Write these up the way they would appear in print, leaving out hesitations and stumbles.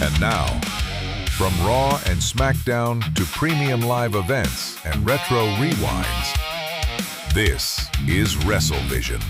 And now, from Raw and SmackDown to premium live events and retro rewinds, this is WrestleVision.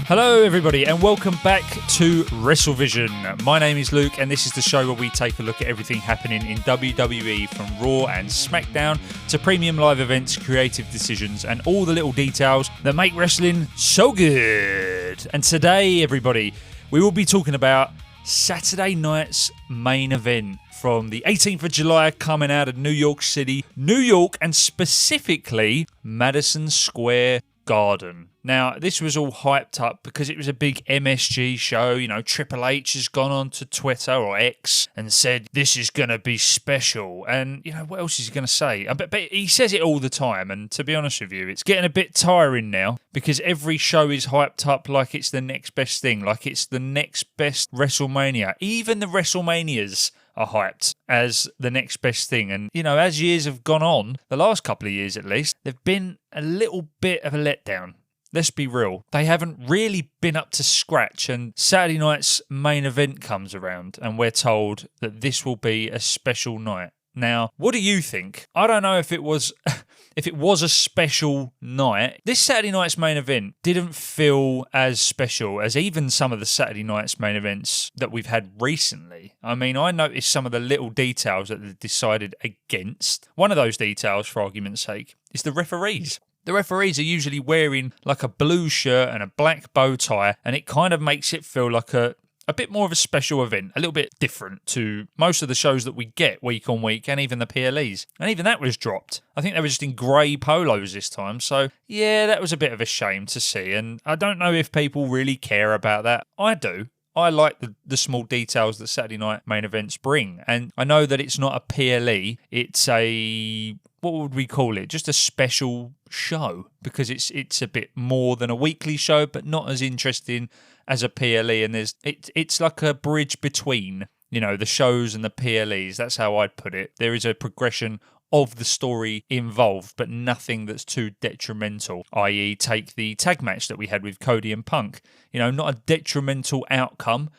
Hello everybody and welcome back to WrestleVision. My name is Luke and this is the show where we take a look at everything happening in WWE from Raw and SmackDown to premium live events, creative decisions and all the little details that make wrestling so good. And today everybody, we will be talking about Saturday night's main event from the 18th of July coming out of New York City, New York, and specifically Madison Square Garden. Now, this was all hyped up because it was a big MSG show. You know, Triple H has gone on to Twitter or X and said, this is going to be special. And, you know, what else is he going to say? But he says it all the time. And to be honest with you, it's getting a bit tiring now because every show is hyped up like it's the next best thing, like it's the next best WrestleMania. Even the WrestleManias are hyped as the next best thing. And, you know, as years have gone on, the last couple of years at least, they've been a little bit of a letdown. Let's be real. They haven't really been up to scratch, and Saturday night's main event comes around and we're told that this will be a special night. Now, what do you think? I don't know if it was a special night. This Saturday night's main event didn't feel as special as even some of the Saturday night's main events that we've had recently. I mean, I noticed some of the little details that they decided against. One of those details, for argument's sake, is the referees. The referees are usually wearing like a blue shirt and a black bow tie, and it kind of makes it feel like a bit more of a special event, a little bit different to most of the shows that we get week on week, and even the PLEs. And even that was dropped. I think they were just in grey polos this time, so yeah, that was a bit of a shame to see, and I don't know if people really care about that. I do. I like the small details that Saturday night main events bring. And I know that it's not a PLE, it's a, what would we call it? Just a special show, because it's a bit more than a weekly show, but not as interesting as a PLE. And it's like a bridge between, you know, the shows and the PLEs. That's how I'd put it. There is a progression of the story involved, but nothing that's too detrimental, i.e. take the tag match that we had with Cody and Punk. You know, not a detrimental outcome,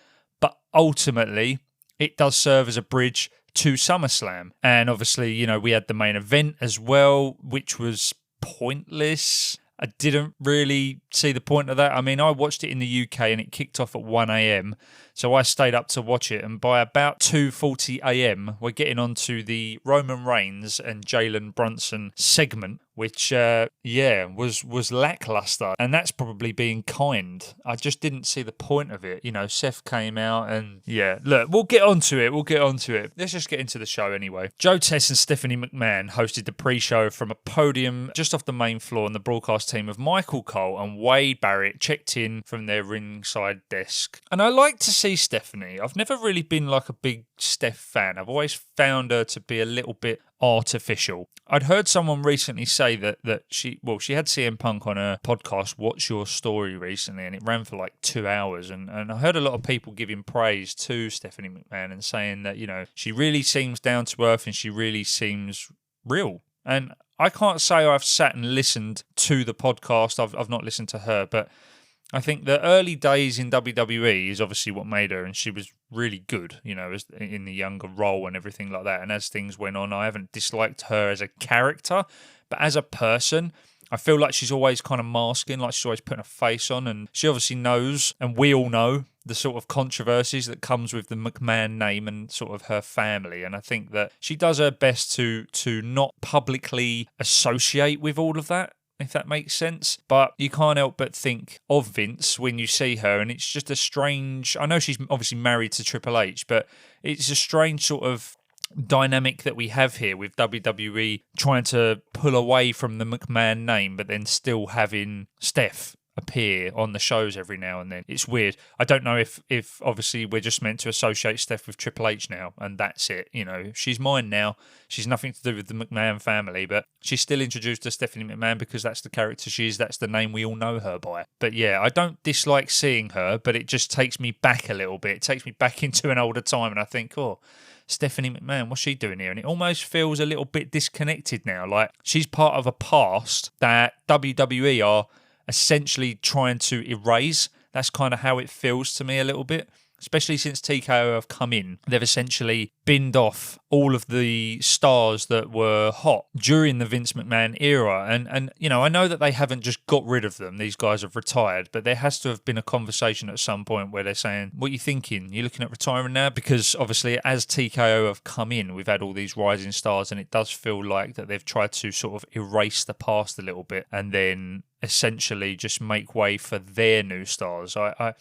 but ultimately it does serve as a bridge to SummerSlam. And obviously, you know, we had the main event as well, which was pointless. I didn't really see the point of that. I mean, I watched it in the UK and it kicked off at 1 a.m. So I stayed up to watch it. And by about 2:40 a.m., we're getting on to the Roman Reigns and Jalen Brunson segment, which, was lackluster. And that's probably being kind. I just didn't see the point of it. You know, Seth came out and, yeah. Look, we'll get onto it. Let's just get into the show anyway. Joe Tess and Stephanie McMahon hosted the pre-show from a podium just off the main floor, and the broadcast team of Michael Cole and Wade Barrett checked in from their ringside desk. And I like to see Stephanie. I've never really been like a big Steph fan. I've always found her to be a little bit artificial. I'd heard someone recently say that she had CM Punk on her podcast, What's Your Story, recently, and it ran for like 2 hours. And I heard a lot of people giving praise to Stephanie McMahon and saying that, you know, she really seems down to earth and she really seems real. And I can't say I've sat and listened to the podcast. I've not listened to her, but I think the early days in WWE is obviously what made her, and she was really good, you know, as in the younger role and everything like that. And as things went on, I haven't disliked her as a character, but as a person, I feel like she's always kind of masking, like she's always putting a face on, and she obviously knows, and we all know, the sort of controversies that comes with the McMahon name and sort of her family. And I think that she does her best to not publicly associate with all of that, if that makes sense. But you can't help but think of Vince when you see her, and it's just a strange, I know she's obviously married to Triple H, but it's a strange sort of dynamic that we have here with WWE trying to pull away from the McMahon name, but then still having Steph appear on the shows every now and then. It's weird. I don't know if obviously we're just meant to associate Steph with Triple H now, and that's it. You know, she's mine now. She's nothing to do with the McMahon family, but she's still introduced to Stephanie McMahon because that's the character she is. That's the name we all know her by. But yeah, I don't dislike seeing her, but it just takes me back a little bit. It takes me back into an older time, and I think, oh, Stephanie McMahon, what's she doing here? And it almost feels a little bit disconnected now. Like she's part of a past that WWE are essentially trying to erase. That's kind of how it feels to me a little bit. especially since TKO have come in, they've essentially binned off all of the stars that were hot during the Vince McMahon era. And you know, I know that they haven't just got rid of them. These guys have retired, but there has to have been a conversation at some point where they're saying, what are you thinking? You're looking at retiring now? Because obviously as TKO have come in, we've had all these rising stars, and it does feel like that they've tried to sort of erase the past a little bit and then essentially just make way for their new stars. I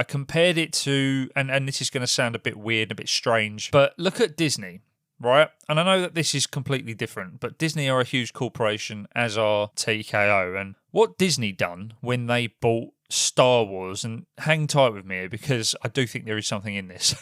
compared it to, and this is going to sound a bit weird, a bit strange, but look at Disney, right? And I know that this is completely different, but Disney are a huge corporation, as are TKO. And what Disney done when they bought Star Wars, and hang tight with me because I do think there is something in this.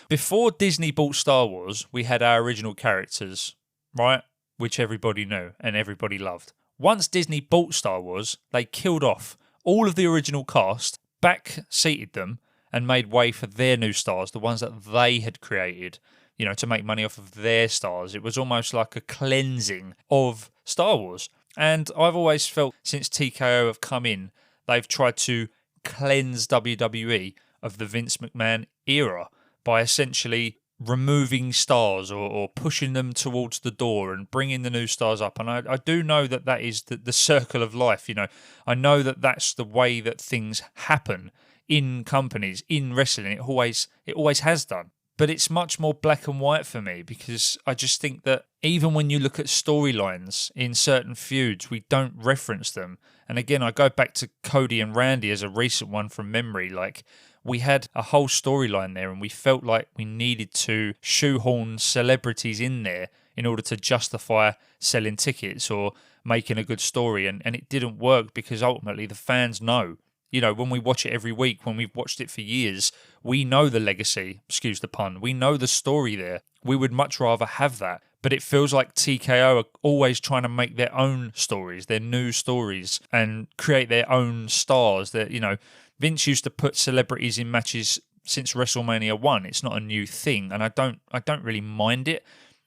Before Disney bought Star Wars, we had our original characters, right? Which everybody knew and everybody loved. Once Disney bought Star Wars, they killed off all of the original cast, back-seated them, and made way for their new stars, the ones that they had created, you know, to make money off of their stars. It was almost like a cleansing of Star Wars. And I've always felt since TKO have come in, they've tried to cleanse WWE of the Vince McMahon era by essentially removing stars or pushing them towards the door and bringing the new stars up. And I do know that that is the circle of life. You know, I know that that's the way that things happen in companies, in wrestling. It always has done. But it's much more black and white for me, because I just think that even when you look at storylines in certain feuds, we don't reference them. And again, I go back to Cody and Randy as a recent one from memory. Like, we had a whole storyline there, and we felt like we needed to shoehorn celebrities in there in order to justify selling tickets or making a good story. And it didn't work, because ultimately the fans know. You know, when we watch it every week, when we've watched it for years, we know the legacy, excuse the pun, we know the story there. We would much rather have that. But it feels like TKO are always trying to make their own stories, their new stories, and create their own stars. That, you know, Vince used to put celebrities in matches since WrestleMania 1. It's not a new thing, and I don't really mind it,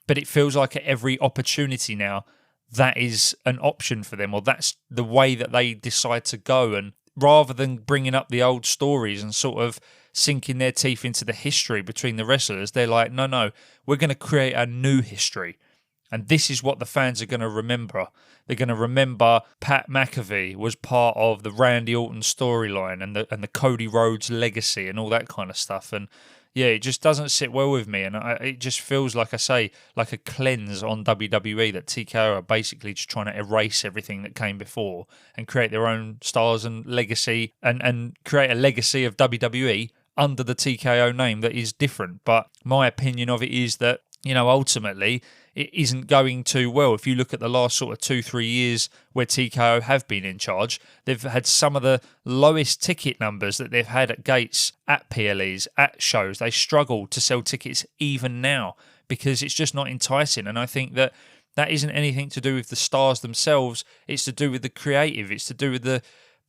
but it feels like at every opportunity now, that is an option for them, or that's the way that they decide to go. And rather than bringing up the old stories and sort of sinking their teeth into the history between the wrestlers, they're like, no, we're going to create a new history. And this is what the fans are going to remember. They're going to remember Pat McAfee was part of the Randy Orton storyline and the Cody Rhodes legacy and all that kind of stuff. And yeah, it just doesn't sit well with me. And it just feels, like I say, like a cleanse on WWE, that TKO are basically just trying to erase everything that came before and create their own stars and legacy and create a legacy of WWE under the TKO name that is different. But my opinion of it is that, you know, ultimately it isn't going too well. If you look at the last sort of 2-3 years where TKO have been in charge, they've had some of the lowest ticket numbers that they've had at gates, at PLEs, at shows. They struggle to sell tickets even now because it's just not enticing. And I think that isn't anything to do with the stars themselves. It's to do with the creative. It's to do with the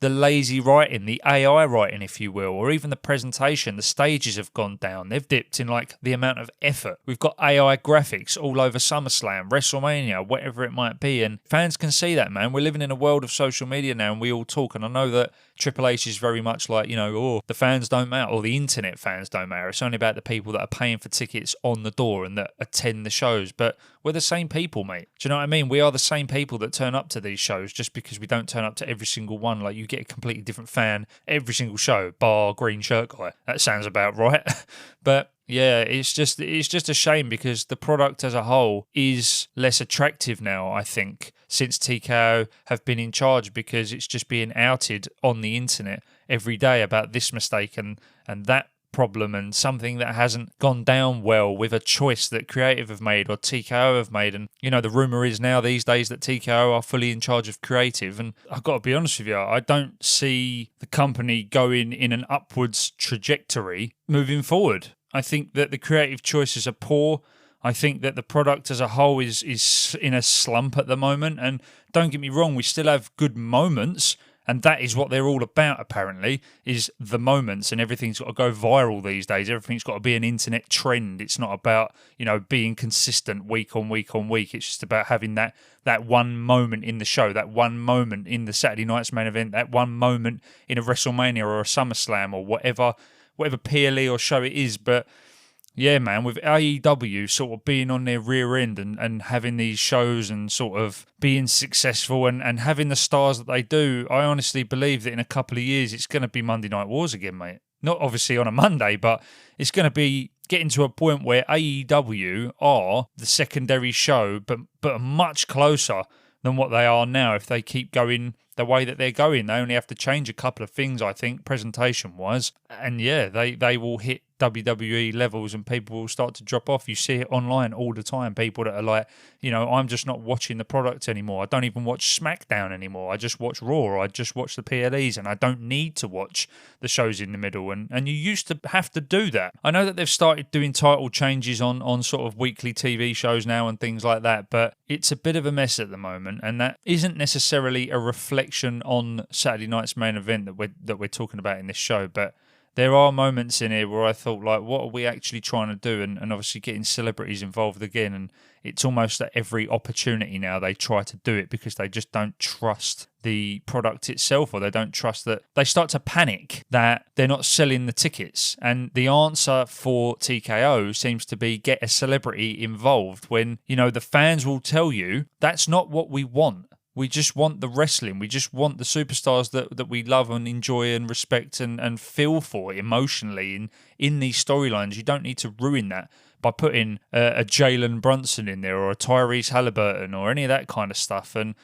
lazy writing, the AI writing, if you will, or even the presentation. The stages have gone down. They've dipped in like the amount of effort. We've got AI graphics all over SummerSlam, WrestleMania, whatever it might be. And fans can see that, man. We're living in a world of social media now, and we all talk. And I know that Triple H is very much like, you know, oh, the fans don't matter, or the internet fans don't matter. It's only about the people that are paying for tickets on the door and that attend the shows. But we're the same people, mate. Do you know what I mean? We are the same people that turn up to these shows, just because we don't turn up to every single one. Like, you get a completely different fan every single show, bar green shirt guy. That sounds about right. But yeah, it's just a shame, because the product as a whole is less attractive now, I think, since TKO have been in charge, because it's just being outed on the internet every day about this mistake and that problem, and something that hasn't gone down well with a choice that creative have made or TKO have made. And, you know, the rumour is now these days that TKO are fully in charge of creative. And I've got to be honest with you, I don't see the company going in an upwards trajectory moving forward. I think that the creative choices are poor. I think that the product as a whole is in a slump at the moment. And don't get me wrong, we still have good moments. And that is what they're all about, apparently, is the moments, and everything's got to go viral these days. Everything's got to be an internet trend. It's not about, you know, being consistent week on week on week. It's just about having that one moment in the show, that one moment in the Saturday night's main event, that one moment in a WrestleMania or a SummerSlam or whatever whatever PLE or show it is, but yeah, man, with AEW sort of being on their rear end and having these shows and sort of being successful and having the stars that they do, I honestly believe that in a couple of years it's going to be Monday Night Wars again, mate. Not obviously on a Monday, but it's going to be getting to a point where AEW are the secondary show, but much closer than what they are now if they keep going the way that they're going. They only have to change a couple of things, I think, presentation-wise. And yeah, they will hit WWE levels and people will start to drop off. You see it online all the time. People that are like, I'm just not watching the product anymore. I don't even watch SmackDown anymore. I just watch Raw or I just watch the PLEs and I don't need to watch the shows in the middle. And you used to have to do that. I know that they've started doing title changes on sort of weekly TV shows now and things like that, but it's a bit of a mess at the moment. And that isn't necessarily a reflection on Saturday night's main event that we're talking about in this show, but there are moments in here where I thought, like, what are we actually trying to do? And obviously getting celebrities involved again. And it's almost at every opportunity now they try to do it because they just don't trust the product itself, or they don't trust that they start to panic that they're not selling the tickets. And the answer for TKO seems to be get a celebrity involved when, the fans will tell you that's not what we want. We just want the wrestling. We just want the superstars that we love and enjoy and respect and feel for emotionally in these storylines. You don't need to ruin that by putting a Jalen Brunson in there or a Tyrese Halliburton or any of that kind of stuff. And,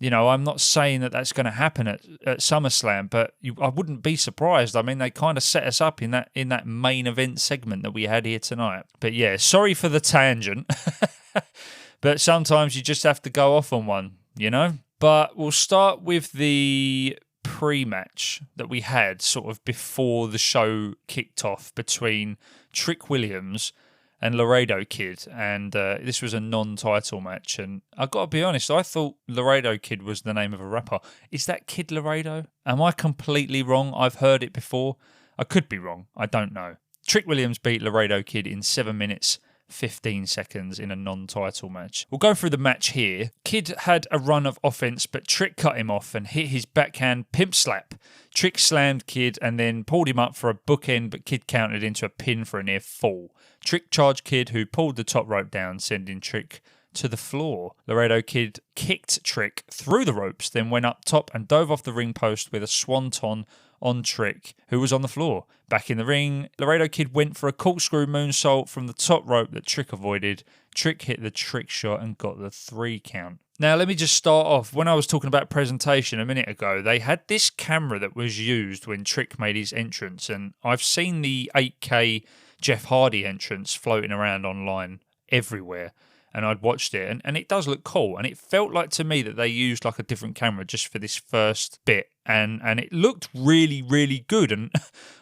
I'm not saying that that's going to happen at SummerSlam, but I wouldn't be surprised. I mean, they kind of set us up in that main event segment that we had here tonight. But yeah, sorry for the tangent. But sometimes you just have to go off on one. But we'll start with the pre-match that we had sort of before the show kicked off between Trick Williams and Laredo Kid, and this was a non-title match, and I gotta be honest, I thought Laredo Kid was the name of a rapper. Is that Kid Laredo? Am I completely wrong? I've heard it before. I could be wrong. I don't know. Trick Williams beat Laredo Kid in 7 minutes 15 seconds in a non-title match. We'll go through the match here. Kid had a run of offense, but Trick cut him off and hit his backhand pimp slap. Trick slammed Kid and then pulled him up for a bookend, but Kid countered into a pin for a near fall. Trick charged Kid, who pulled the top rope down, sending Trick to the floor. Laredo Kid kicked Trick through the ropes, then went up top and dove off the ring post with a swanton on Trick, who was on the floor. Back in the ring, Laredo Kid went for a corkscrew moonsault from the top rope that Trick avoided. Trick hit the trick shot and got the 3 count. Now, let me just start off. When I was talking about presentation a minute ago, they had this camera that was used when Trick made his entrance, and I've seen the 8K Jeff Hardy entrance floating around online everywhere. And I'd watched it, and it does look cool. And it felt like to me that they used like a different camera just for this first bit. And it looked really, really good. And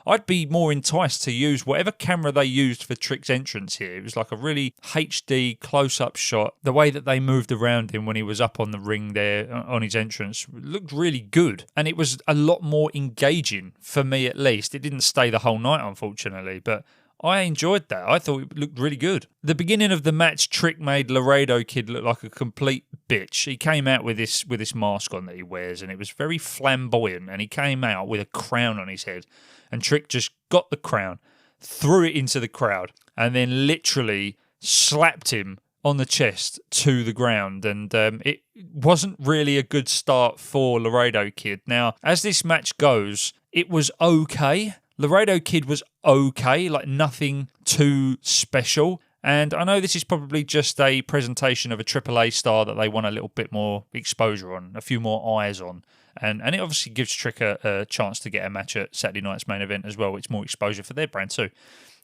I'd be more enticed to use whatever camera they used for Trick's entrance here. It was like a really HD close-up shot. The way that they moved around him when he was up on the ring there on his entrance looked really good. And it was a lot more engaging, for me at least. It didn't stay the whole night, unfortunately, but I enjoyed that. I thought it looked really good. The beginning of the match, Trick made Laredo Kid look like a complete bitch. He came out with this mask on that he wears, and it was very flamboyant, and he came out with a crown on his head, and Trick just got the crown, threw it into the crowd, and then literally slapped him on the chest to the ground, and it wasn't really a good start for Laredo Kid. Now, as this match goes, it was okay. Laredo Kid was okay, like nothing too special. And I know this is probably just a presentation of a AAA star that they want a little bit more exposure on, a few more eyes on. And it obviously gives Trick a chance to get a match at Saturday night's main event as well. It's more exposure for their brand too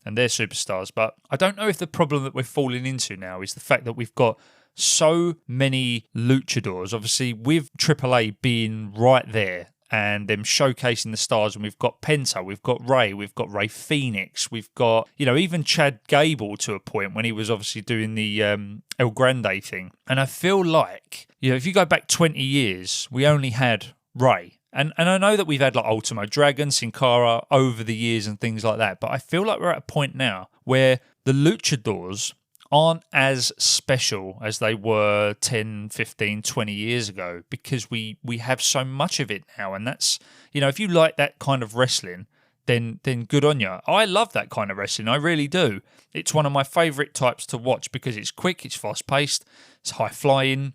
and their superstars. But I don't know if the problem that we're falling into now is the fact that we've got so many luchadors, obviously with AAA being right there and them showcasing the stars, and we've got Penta, we've got Ray Phoenix, we've got, even Chad Gable to a point when he was obviously doing the El Grande thing. And I feel like, if you go back 20 years, we only had Ray. And I know that we've had like Ultimo Dragon, Sin Cara over the years and things like that, but I feel like we're at a point now where the luchadors aren't as special as they were 10, 15, 20 years ago, because we have so much of it now. And that's, if you like that kind of wrestling, then good on you. I love that kind of wrestling. I really do. It's one of my favourite types to watch because it's quick, it's fast-paced, it's high-flying,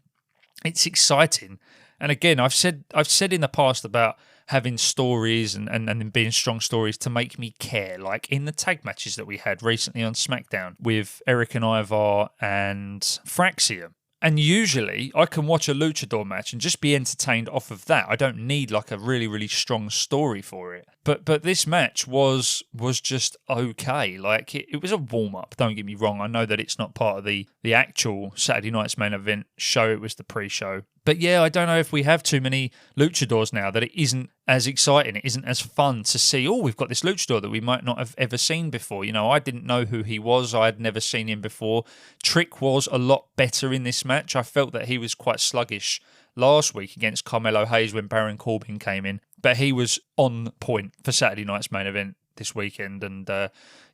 it's exciting. And again, I've said in the past about having stories and being strong stories to make me care. Like in the tag matches that we had recently on SmackDown with Eric and Ivar and Fraxium. And usually I can watch a luchador match and just be entertained off of that. I don't need like a really, really strong story for it. But this match was just okay. Like it was a warm-up, don't get me wrong. I know that it's not part of the actual Saturday night's main event show. It was the pre-show. But yeah, I don't know if we have too many luchadors now that it isn't as exciting. It isn't as fun to see, oh, we've got this luchador that we might not have ever seen before. You know, I didn't know who he was. I had never seen him before. Trick was a lot better in this match. I felt that he was quite sluggish last week against Carmelo Hayes when Baron Corbin came in. But he was on point for Saturday night's main event this weekend. And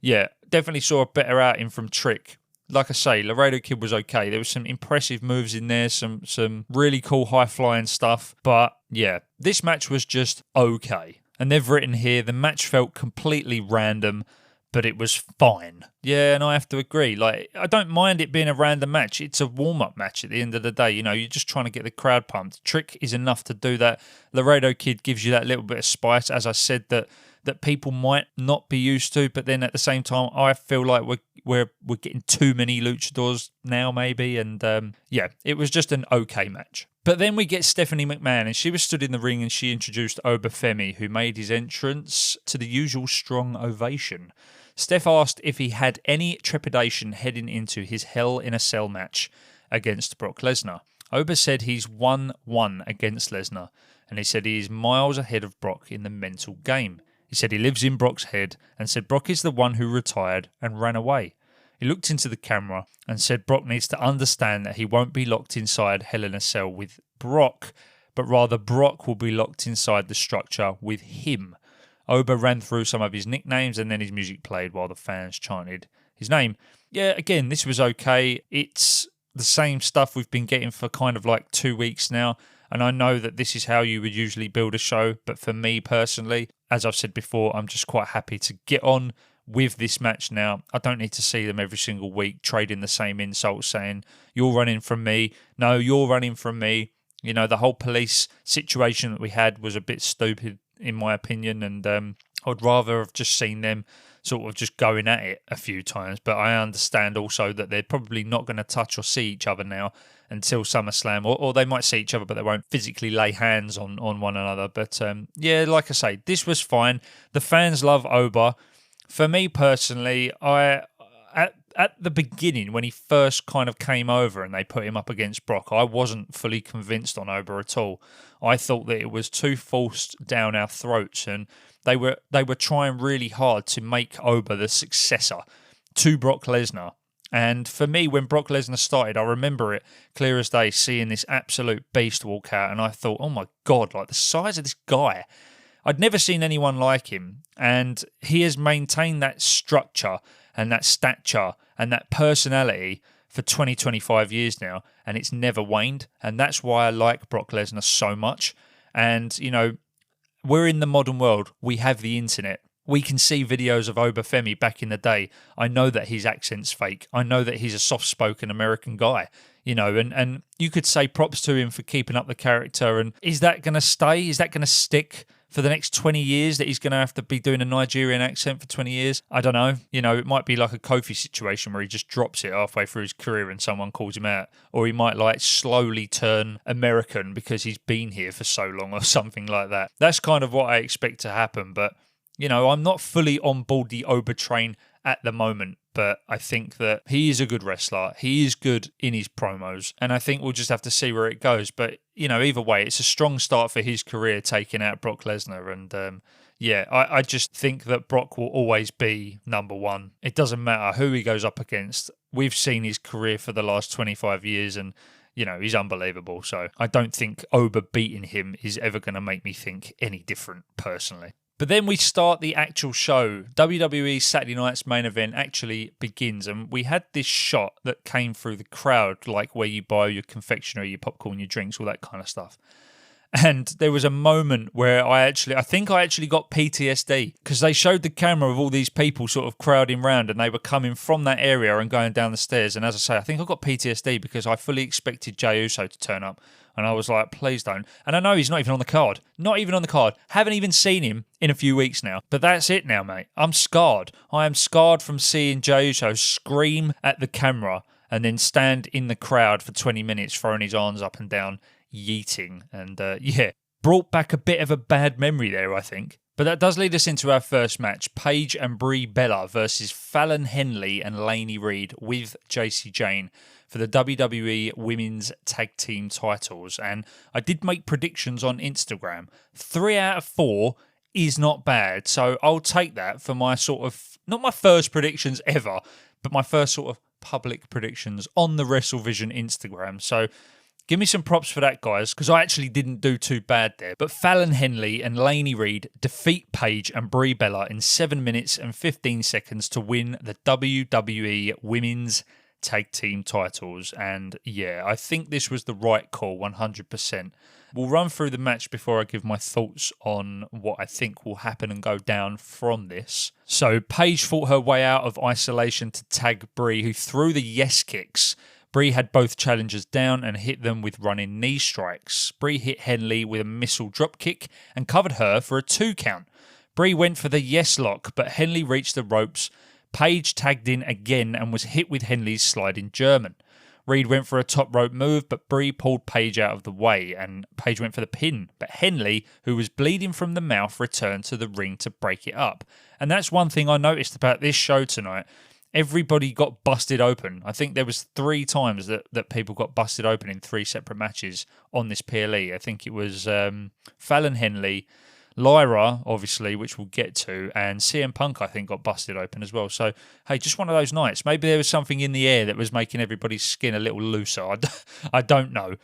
yeah, definitely saw a better outing from Trick. Like I say, Laredo Kid was okay. There was some impressive moves in there, some really cool high-flying stuff. But yeah, this match was just okay. And they've written here, the match felt completely random, but it was fine. Yeah, and I have to agree. Like, I don't mind it being a random match. It's a warm-up match at the end of the day. You know, you're just trying to get the crowd pumped. Trick is enough to do that. Laredo Kid gives you that little bit of spice, as I said, that people might not be used to, but then at the same time, I feel like we're getting too many luchadors now, maybe, and yeah, it was just an okay match. But then we get Stephanie McMahon, and she was stood in the ring, and she introduced Obafemi, who made his entrance to the usual strong ovation. Steph asked if he had any trepidation heading into his Hell in a Cell match against Brock Lesnar. Oba said he's 1-1 against Lesnar, and he said he is miles ahead of Brock in the mental game. He said he lives in Brock's head and said Brock is the one who retired and ran away. He looked into the camera and said Brock needs to understand that he won't be locked inside Hell in a Cell with Brock, but rather Brock will be locked inside the structure with him. Oba ran through some of his nicknames and then his music played while the fans chanted his name. Yeah, again, this was okay. It's the same stuff we've been getting for kind of like 2 weeks now. And I know that this is how you would usually build a show, but for me personally, as I've said before, I'm just quite happy to get on with this match now. I don't need to see them every single week trading the same insults, saying, you're running from me. No, you're running from me. You know, the whole police situation that we had was a bit stupid, in my opinion, and I'd rather have just seen them sort of just going at it a few times. But I understand also that they're probably not going to touch or see each other now until SummerSlam, or they might see each other, but they won't physically lay hands on one another. But yeah, like I say, this was fine. The fans love Oba. For me personally, at the beginning, when he first kind of came over and they put him up against Brock, I wasn't fully convinced on Oba at all. I thought that it was too forced down our throats, and they were trying really hard to make Oba the successor to Brock Lesnar. And for me, when Brock Lesnar started, I remember it clear as day, seeing this absolute beast walk out, and I thought, oh my God, like the size of this guy. I'd never seen anyone like him, and he has maintained that structure and that stature and that personality for 25 years now, and it's never waned, and that's why I like Brock Lesnar so much. And, you know, we're in the modern world. We have the internet. We can see videos of Obafemi back in the day. I know that his accent's fake. I know that he's a soft-spoken American guy, you know, and you could say props to him for keeping up the character. And is that going to stay? Is that going to stick for the next 20 years, that he's going to have to be doing a Nigerian accent for 20 years? I don't know. You know, it might be like a Kofi situation where he just drops it halfway through his career and someone calls him out. Or he might like slowly turn American because he's been here for so long or something like that. That's kind of what I expect to happen. But, you know, I'm not fully on board the Oba train at the moment, but I think that he is a good wrestler. He is good in his promos, and I think we'll just have to see where it goes. But, you know, either way, it's a strong start for his career taking out Brock Lesnar. And, yeah, I just think that Brock will always be number one. It doesn't matter who he goes up against. We've seen his career for the last 25 years, and, you know, he's unbelievable. So I don't think Oba beating him is ever going to make me think any different personally. But then we start the actual show. WWE Saturday Night's main event actually begins, and we had this shot that came through the crowd, like where you buy your confectionery, your popcorn, your drinks, all that kind of stuff. And there was a moment where I think I actually got PTSD because they showed the camera of all these people sort of crowding round and they were coming from that area and going down the stairs. And as I say, I think I got PTSD because I fully expected Jey Uso to turn up. And I was like, please don't. And I know he's not even on the card. Not even on the card. Haven't even seen him in a few weeks now. But that's it now, mate. I'm scarred. I am scarred from seeing Jey Uso scream at the camera and then stand in the crowd for 20 minutes throwing his arms up and down, yeeting. And brought back a bit of a bad memory there, I think. But that does lead us into our first match, Paige and Brie Bella versus Fallon Henley and Lainey Reed with Jacy Jayne for the WWE Women's Tag Team titles. And I did make predictions on Instagram. 3 out of 4 is not bad. So I'll take that for my sort of, not my first predictions ever, but my first sort of public predictions on the WrestleVision Instagram. So give me some props for that, guys, because I actually didn't do too bad there. But Fallon Henley and Lainey Reed defeat Paige and Brie Bella in 7 minutes and 15 seconds to win the WWE Women's Tag Team titles. And yeah, I think this was the right call, 100%. We'll run through the match before I give my thoughts on what I think will happen and go down from this. So Paige fought her way out of isolation to tag Brie, who threw the yes kicks. Brie had both challengers down and hit them with running knee strikes. Brie hit Henley with a missile drop kick and covered her for a 2 count. Brie went for the yes lock, but Henley reached the ropes. Paige tagged in again and was hit with Henley's sliding German. Reed went for a top rope move, but Brie pulled Paige out of the way, and Paige went for the pin. But Henley, who was bleeding from the mouth, returned to the ring to break it up. And that's one thing I noticed about this show tonight. Everybody got busted open. I think there was 3 times that people got busted open in 3 separate matches on this PLE. I think it was Fallon Henley, Lyra, obviously, which we'll get to, and CM Punk, I think, got busted open as well. So, hey, just one of those nights. Maybe there was something in the air that was making everybody's skin a little looser. I don't know.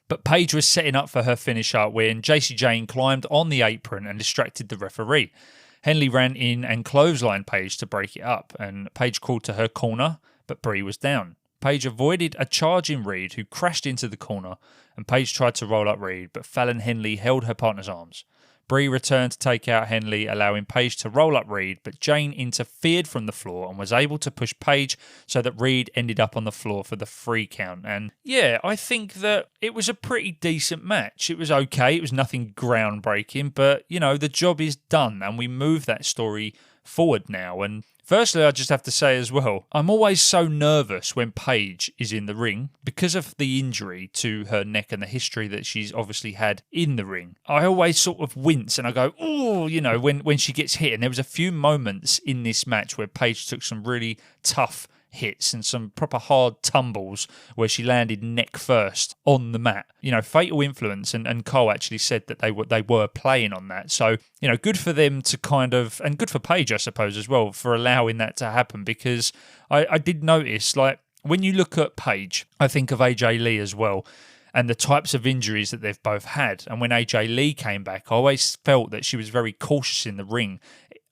But Paige was setting up for her finish up when Jacy Jayne climbed on the apron and distracted the referee. Henley ran in and clotheslined Paige to break it up, and Paige called to her corner, but Brie was down. Paige avoided a charging Reed, who crashed into the corner, and Paige tried to roll up Reed, but Fallon Henley held her partner's arms. Brie returned to take out Henley, allowing Paige to roll up Reed, but Jayne interfered from the floor and was able to push Paige so that Reed ended up on the floor for the 3 count. And yeah, I think that it was a pretty decent match. It was okay. It was nothing groundbreaking, but, you know, the job is done and we move that story forward now. And firstly, I just have to say as well, I'm always so nervous when Paige is in the ring because of the injury to her neck and the history that she's obviously had in the ring. I always sort of wince and I go, oh, you know, when she gets hit. And there was a few moments in this match where Paige took some really tough hits and some proper hard tumbles where she landed neck first on the mat. You know, Fatal Influence and Cole actually said that they were playing on that. So, you know, good for them to kind of, and good for Paige, I suppose, as well, for allowing that to happen, because I did notice, like, when you look at Paige, I think of AJ Lee as well, and the types of injuries that they've both had. And when AJ Lee came back, I always felt that she was very cautious in the ring.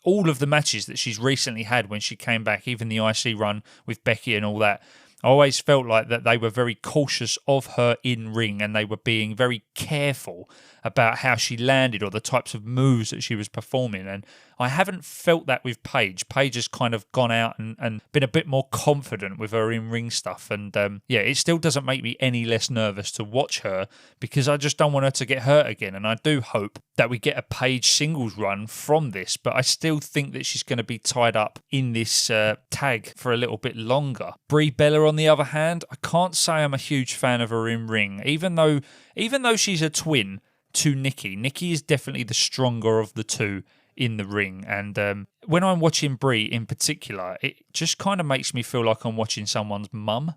All of the matches that she's recently had when she came back, even the IC run with Becky and all that, I always felt like that they were very cautious of her in ring and they were being very careful about how she landed or the types of moves that she was performing. And I haven't felt that with Paige. Paige has kind of gone out and been a bit more confident with her in-ring stuff. And yeah, it still doesn't make me any less nervous to watch her because I just don't want her to get hurt again. And I do hope that we get a Paige singles run from this, but I still think that she's going to be tied up in this tag for a little bit longer. Brie Bella, on the other hand, I can't say I'm a huge fan of her in-ring, even though she's a twin to Nikki. Nikki is definitely the stronger of the two in the ring. And when I'm watching Brie in particular, it just kind of makes me feel like I'm watching someone's mum.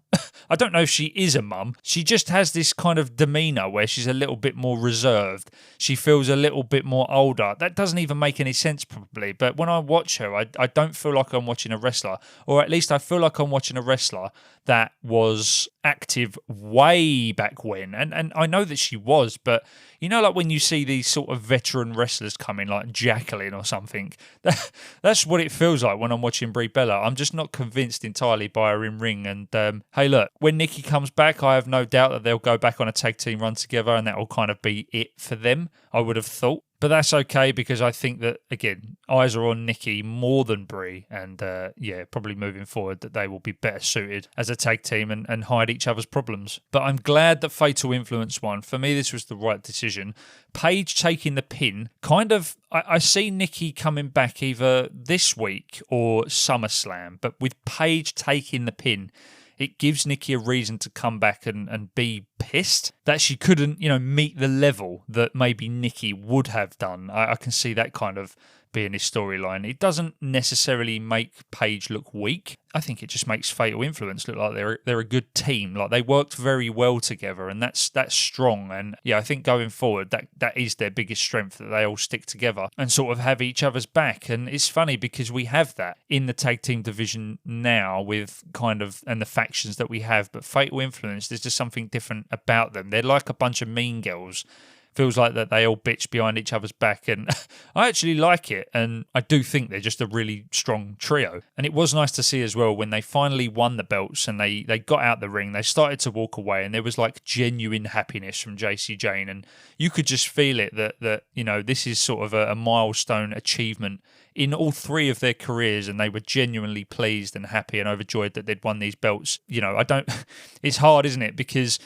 I don't know if she is a mum. She just has this kind of demeanour where she's a little bit more reserved. She feels a little bit more older. That doesn't even make any sense probably. But when I watch her, I don't feel like I'm watching a wrestler. Or at least I feel like I'm watching a wrestler that was active way back when. And I know that she was, but you know, like when you see these sort of veteran wrestlers come in, like Jacqueline or something, that's what it feels like when I'm watching Brie Bella. I'm just not convinced entirely by her in ring. And hey, look, when Nikki comes back, I have no doubt that they'll go back on a tag team run together, and that will kind of be it for them, I would have thought. But that's okay, because I think that, again, eyes are on Nikki more than Brie. And probably moving forward that they will be better suited as a tag team and hide each other's problems. But I'm glad that Fatal Influence won. For me, this was the right decision. Paige taking the pin, kind of, I see Nikki coming back either this week or SummerSlam. But with Paige taking the pin, it gives Nikki a reason to come back and be pissed that she couldn't, meet the level that maybe Nikki would have done. I can see that kind of being his storyline. It doesn't necessarily make Paige look weak. I think it just makes Fatal Influence look like they're a good team. Like, they worked very well together, and that's strong. And yeah, I think going forward, that is their biggest strength, that they all stick together and sort of have each other's back. And it's funny because we have that in the tag team division now with kind of, and the factions that we have. But Fatal Influence, there's just something different about them. They're like a bunch of mean girls. Feels like that they all bitch behind each other's back, and I actually like it, and I do think they're just a really strong trio. And it was nice to see as well when they finally won the belts and they got out the ring, they started to walk away, and there was like genuine happiness from JC Jane, and you could just feel it that this is sort of a milestone achievement in all three of their careers, and they were genuinely pleased and happy and overjoyed that they'd won these belts. It's hard, isn't it? Because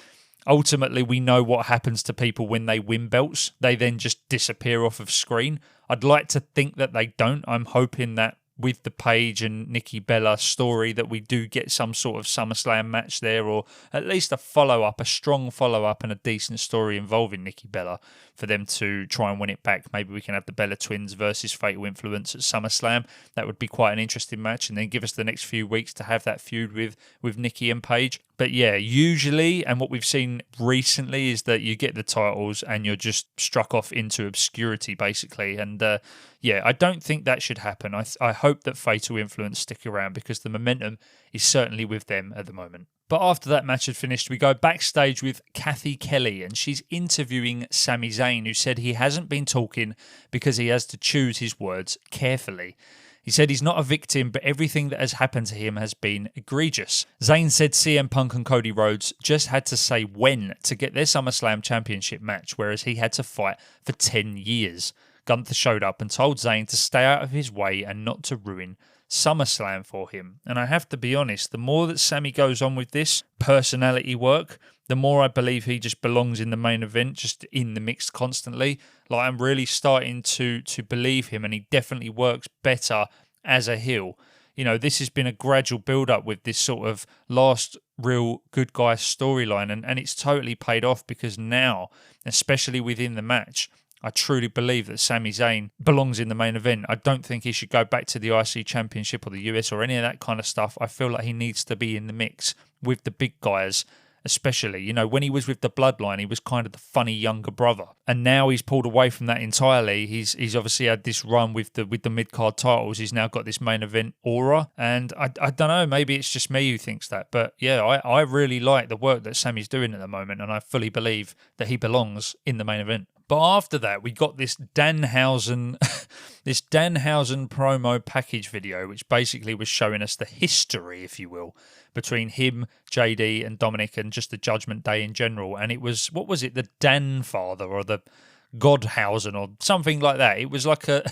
ultimately, we know what happens to people when they win belts. They then just disappear off of screen. I'd like to think that they don't. I'm hoping that with the Paige and Nikki Bella story that we do get some sort of SummerSlam match there, or at least a follow-up, a strong follow-up and a decent story involving Nikki Bella for them to try and win it back. Maybe we can have the Bella Twins versus Fatal Influence at SummerSlam. That would be quite an interesting match, and then give us the next few weeks to have that feud with Nikki and Paige. But yeah, usually, and what we've seen recently is that you get the titles and you're just struck off into obscurity, basically. And I don't think that should happen. I hope that Fatal Influence stick around, because the momentum is certainly with them at the moment. But after that match had finished, we go backstage with Kathy Kelly, and she's interviewing Sami Zayn, who said he hasn't been talking because he has to choose his words carefully. He said he's not a victim, but everything that has happened to him has been egregious. Zayn said CM Punk and Cody Rhodes just had to say when to get their SummerSlam Championship match, whereas he had to fight for 10 years. Gunther showed up and told Zayn to stay out of his way and not to ruin SummerSlam for him. And I have to be honest, the more that Sami goes on with this personality work, the more I believe he just belongs in the main event, just in the mix constantly. Like, I'm really starting to believe him, and he definitely works better as a heel. This has been a gradual build-up with this sort of last real good guy storyline, and it's totally paid off, because now, especially within the match, I truly believe that Sami Zayn belongs in the main event. I don't think he should go back to the IC Championship or the US or any of that kind of stuff. I feel like he needs to be in the mix with the big guys, especially. When he was with the Bloodline, he was kind of the funny younger brother. And now he's pulled away from that entirely. He's obviously had this run with the mid-card titles. He's now got this main event aura. And I don't know, maybe it's just me who thinks that. But yeah, I really like the work that Sami's doing at the moment, and I fully believe that he belongs in the main event. But after that, we got this Danhausen promo package video, which basically was showing us the history, if you will, between him, JD, and Dominic, and just the Judgment Day in general. And it was, what was it, the Danfather or the Godhausen or something like that. It was like a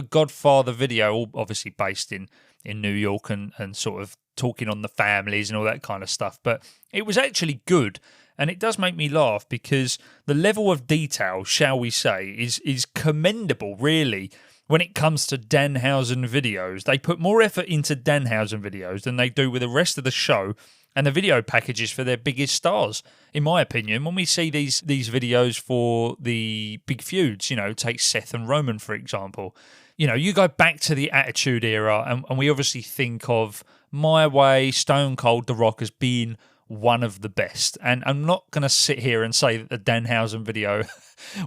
Godfather video, all obviously based in New York and sort of talking on the families and all that kind of stuff. But it was actually good. And it does make me laugh, because the level of detail, shall we say, is commendable, really, when it comes to Danhausen videos. They put more effort into Danhausen videos than they do with the rest of the show and the video packages for their biggest stars, in my opinion. When we see these videos for the big feuds, take Seth and Roman, for example. You go back to the Attitude Era, and we obviously think of My Way, Stone Cold, The Rock as being one of the best. And I'm not going to sit here and say that the Danhausen video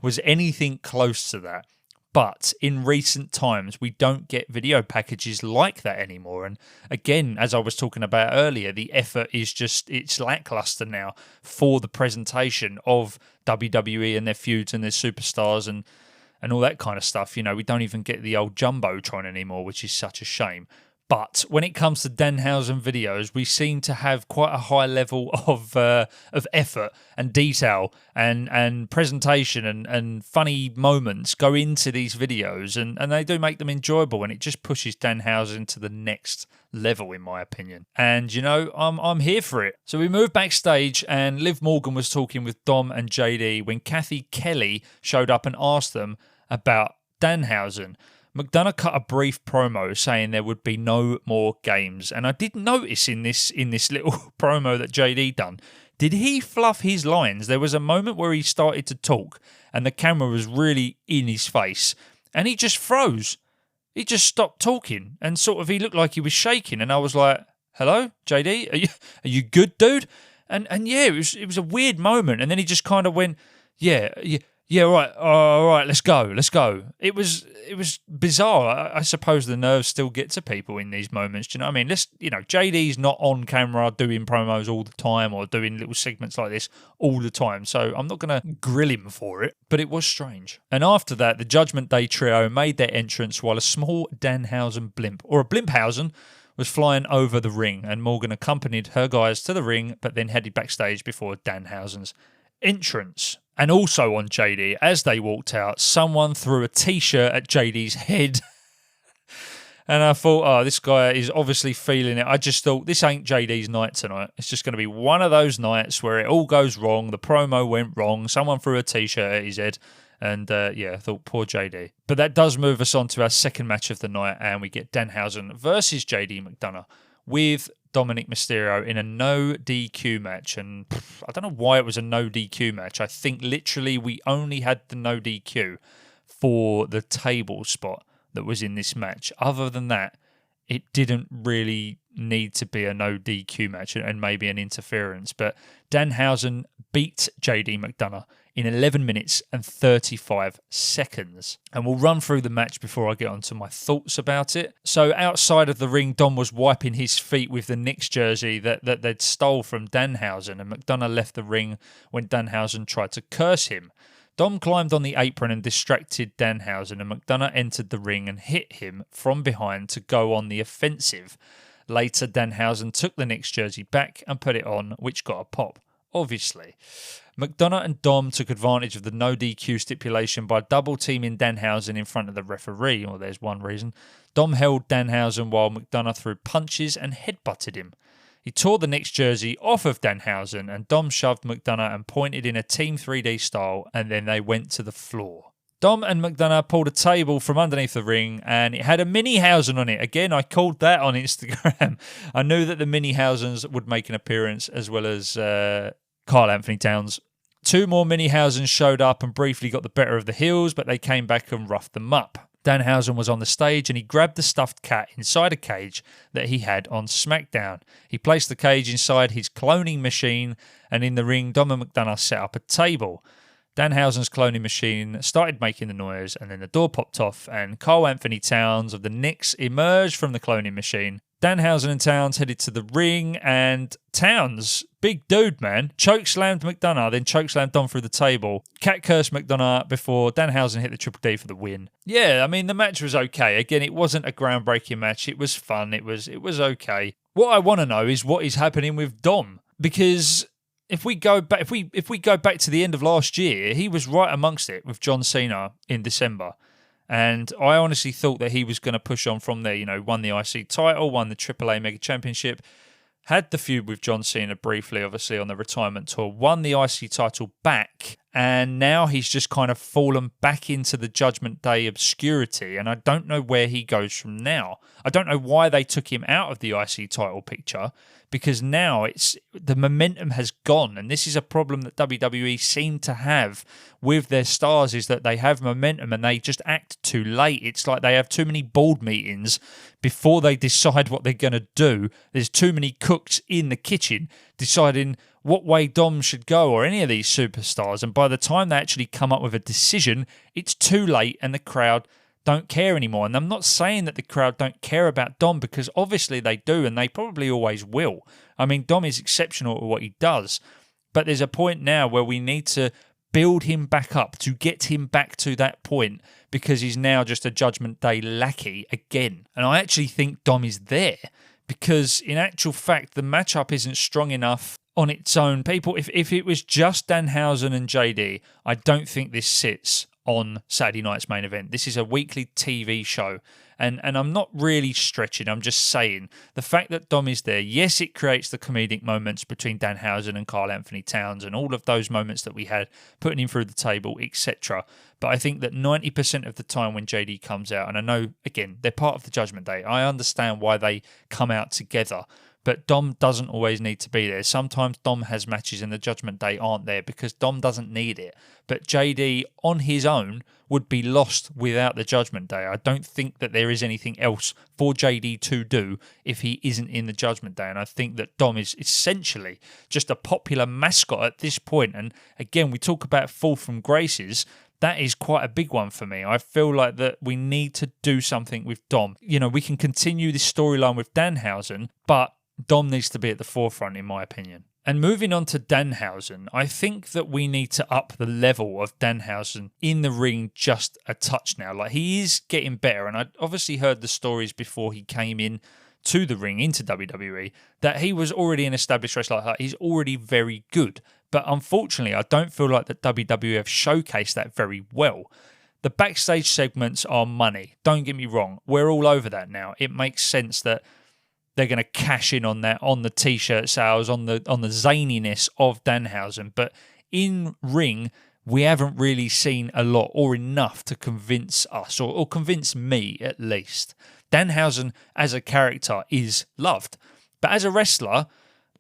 was anything close to that. But in recent times, we don't get video packages like that anymore. And again, as I was talking about earlier, the effort is it's lackluster now for the presentation of WWE and their feuds and their superstars and all that kind of stuff. You know, we don't even get the old Jumbotron anymore, which is such a shame. But when it comes to Danhausen videos, we seem to have quite a high level of effort and detail and presentation and funny moments go into these videos, and they do make them enjoyable, and it just pushes Danhausen to the next level, in my opinion. And, you know, I'm here for it. So we moved backstage, and Liv Morgan was talking with Dom and JD when Kathy Kelly showed up and asked them about Danhausen. McDonagh cut a brief promo saying there would be no more games, and I did notice in this little promo that JD done, did he fluff his lines? There was a moment where he started to talk, and the camera was really in his face, and he just froze. He just stopped talking, and sort of he looked like he was shaking, and I was like, "Hello, JD, are you good, dude?" And yeah, it was a weird moment, and then he just kind of went, "Yeah, right, all right, let's go. It was bizarre. I suppose the nerves still get to people in these moments. Do you know what I mean? JD's not on camera doing promos all the time or doing little segments like this all the time, so I'm not going to grill him for it, but it was strange. And after that, the Judgment Day trio made their entrance while a small Danhausen blimp, or a Blimphausen, was flying over the ring, and Morgan accompanied her guys to the ring, but then headed backstage before Danhausen's entrance. And also on JD, as they walked out, someone threw a t-shirt at JD's head. And I thought, oh, this guy is obviously feeling it. I just thought, this ain't JD's night tonight. It's just going to be one of those nights where it all goes wrong. The promo went wrong. Someone threw a t-shirt at his head. And I thought, poor JD. But that does move us on to our second match of the night. And we get Danhausen versus JD McDonagh with Dominic Mysterio in a no DQ match. And I don't know why it was a no DQ match. I think literally we only had the no DQ for the table spot that was in this match. Other than that, it didn't really need to be a no DQ match and maybe an interference. But Danhausen beat JD McDonagh in 11 minutes and 35 seconds. And we'll run through the match before I get on to my thoughts about it. So outside of the ring, Dom was wiping his feet with the Knicks jersey that they'd stole from Danhausen, and McDonagh left the ring when Danhausen tried to curse him. Dom climbed on the apron and distracted Danhausen, and McDonagh entered the ring and hit him from behind to go on the offensive. Later, Danhausen took the Knicks jersey back and put it on, which got a pop, obviously. McDonagh and Dom took advantage of the no DQ stipulation by double-teaming Danhausen in front of the referee. Well, there's one reason. Dom held Danhausen while McDonagh threw punches and headbutted him. He tore the Knicks jersey off of Danhausen, and Dom shoved McDonagh and pointed in a Team 3D style, and then they went to the floor. Dom and McDonagh pulled a table from underneath the ring, and it had a Mini-Hausen on it. Again, I called that on Instagram. I knew that the Mini-Hausens would make an appearance, as well as Karl-Anthony Towns. Two more Mini-Hausens showed up and briefly got the better of the heels, but they came back and roughed them up. Danhausen was on the stage and he grabbed the stuffed cat inside a cage that he had on SmackDown. He placed the cage inside his cloning machine, and in the ring, Dom and McDonagh set up a table. Danhausen's cloning machine started making the noise, and then the door popped off and Karl-Anthony Towns of the Knicks emerged from the cloning machine. Danhausen and Towns headed to the ring, and Towns, big dude, man, chokeslammed McDonagh, then chokeslammed Dom through the table. Cat cursed McDonagh before Danhausen hit the Triple D for the win. Yeah, I mean, the match was okay. Again, it wasn't a groundbreaking match. It was fun. It was okay. What I want to know is what is happening with Dom, because if we go back to the end of last year, he was right amongst it with John Cena in December. And I honestly thought that he was going to push on from there. You know, won the IC title, won the AAA Mega Championship, had the feud with John Cena briefly, obviously, on the retirement tour, won the IC title back, and now he's just kind of fallen back into the Judgment Day obscurity, and I don't know where he goes from now. I don't know why they took him out of the IC title picture, because now the momentum has gone, and this is a problem that WWE seem to have with their stars, is that they have momentum and they just act too late. It's like they have too many board meetings before they decide what they're going to do. There's too many cooks in the kitchen deciding what way Dom should go or any of these superstars. And by the time they actually come up with a decision, it's too late and the crowd don't care anymore. And I'm not saying that the crowd don't care about Dom, because obviously they do, and they probably always will. I mean, Dom is exceptional at what he does, but there's a point now where we need to build him back up to get him back to that point, because he's now just a Judgment Day lackey again. And I actually think Dom is there, because in actual fact, the matchup isn't strong enough on its own. People, if it was just Danhausen and JD, I don't think this sits on Saturday night's main event. This is a weekly TV show. And I'm not really stretching. I'm just saying the fact that Dom is there, yes, it creates the comedic moments between Danhausen and Karl-Anthony Towns and all of those moments that we had, putting him through the table, etc. But I think that 90% of the time when JD comes out, and I know, again, they're part of the Judgment Day, I understand why they come out together, but Dom doesn't always need to be there. Sometimes Dom has matches and the Judgment Day aren't there because Dom doesn't need it. But JD on his own would be lost without the Judgment Day. I don't think that there is anything else for JD to do if he isn't in the Judgment Day. And I think that Dom is essentially just a popular mascot at this point. And again, we talk about fall from graces. That is quite a big one for me. I feel like that we need to do something with Dom. You know, we can continue this storyline with Danhausen, but Dom needs to be at the forefront, in my opinion. And moving on to Danhausen, I think that we need to up the level of Danhausen in the ring just a touch now. Like, he is getting better, and I obviously heard the stories before he came in to the ring, into WWE, that he was already an established wrestler. Like, he's already very good. But unfortunately, I don't feel like that WWE have showcased that very well. The backstage segments are money. Don't get me wrong. We're all over that now. It makes sense that they're going to cash in on that, on the t-shirt sales, on the zaniness of Danhausen. But in ring, we haven't really seen a lot or enough to convince us, or convince me at least. Danhausen as a character is loved, but as a wrestler,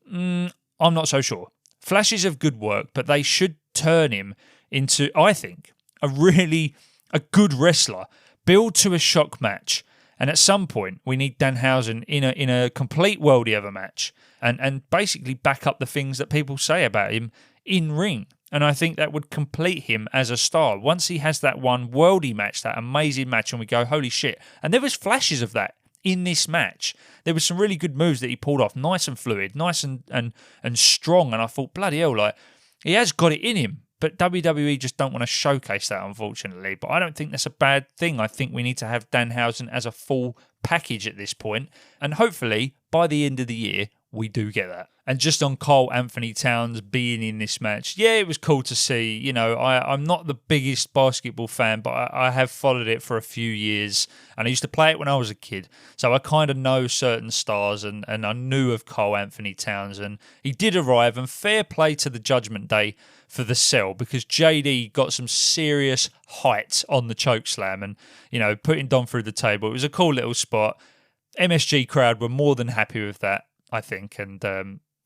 I'm not so sure. Flashes of good work, but they should turn him into, I think, a good wrestler. Build to a shock match. And at some point, we need Danhausen in a complete worldie of a match and basically back up the things that people say about him in ring. And I think that would complete him as a star. Once he has that one worldie match, that amazing match, and we go, holy shit. And there was flashes of that in this match. There was some really good moves that he pulled off, nice and fluid, nice and strong. And I thought, bloody hell, like, he has got it in him. But WWE just don't want to showcase that, unfortunately. But I don't think that's a bad thing. I think we need to have Danhausen as a full package at this point. And hopefully, by the end of the year, we do get that. And just on Karl-Anthony Towns being in this match, yeah, it was cool to see. You know, I'm not the biggest basketball fan, but I have followed it for a few years. And I used to play it when I was a kid. So I kind of know certain stars, and I knew of Karl-Anthony Towns. And he did arrive, and fair play to the Judgment Day for the sell, because JD got some serious height on the chokeslam and, you know, putting Dom through the table. It was a cool little spot. MSG crowd were more than happy with that, I think. And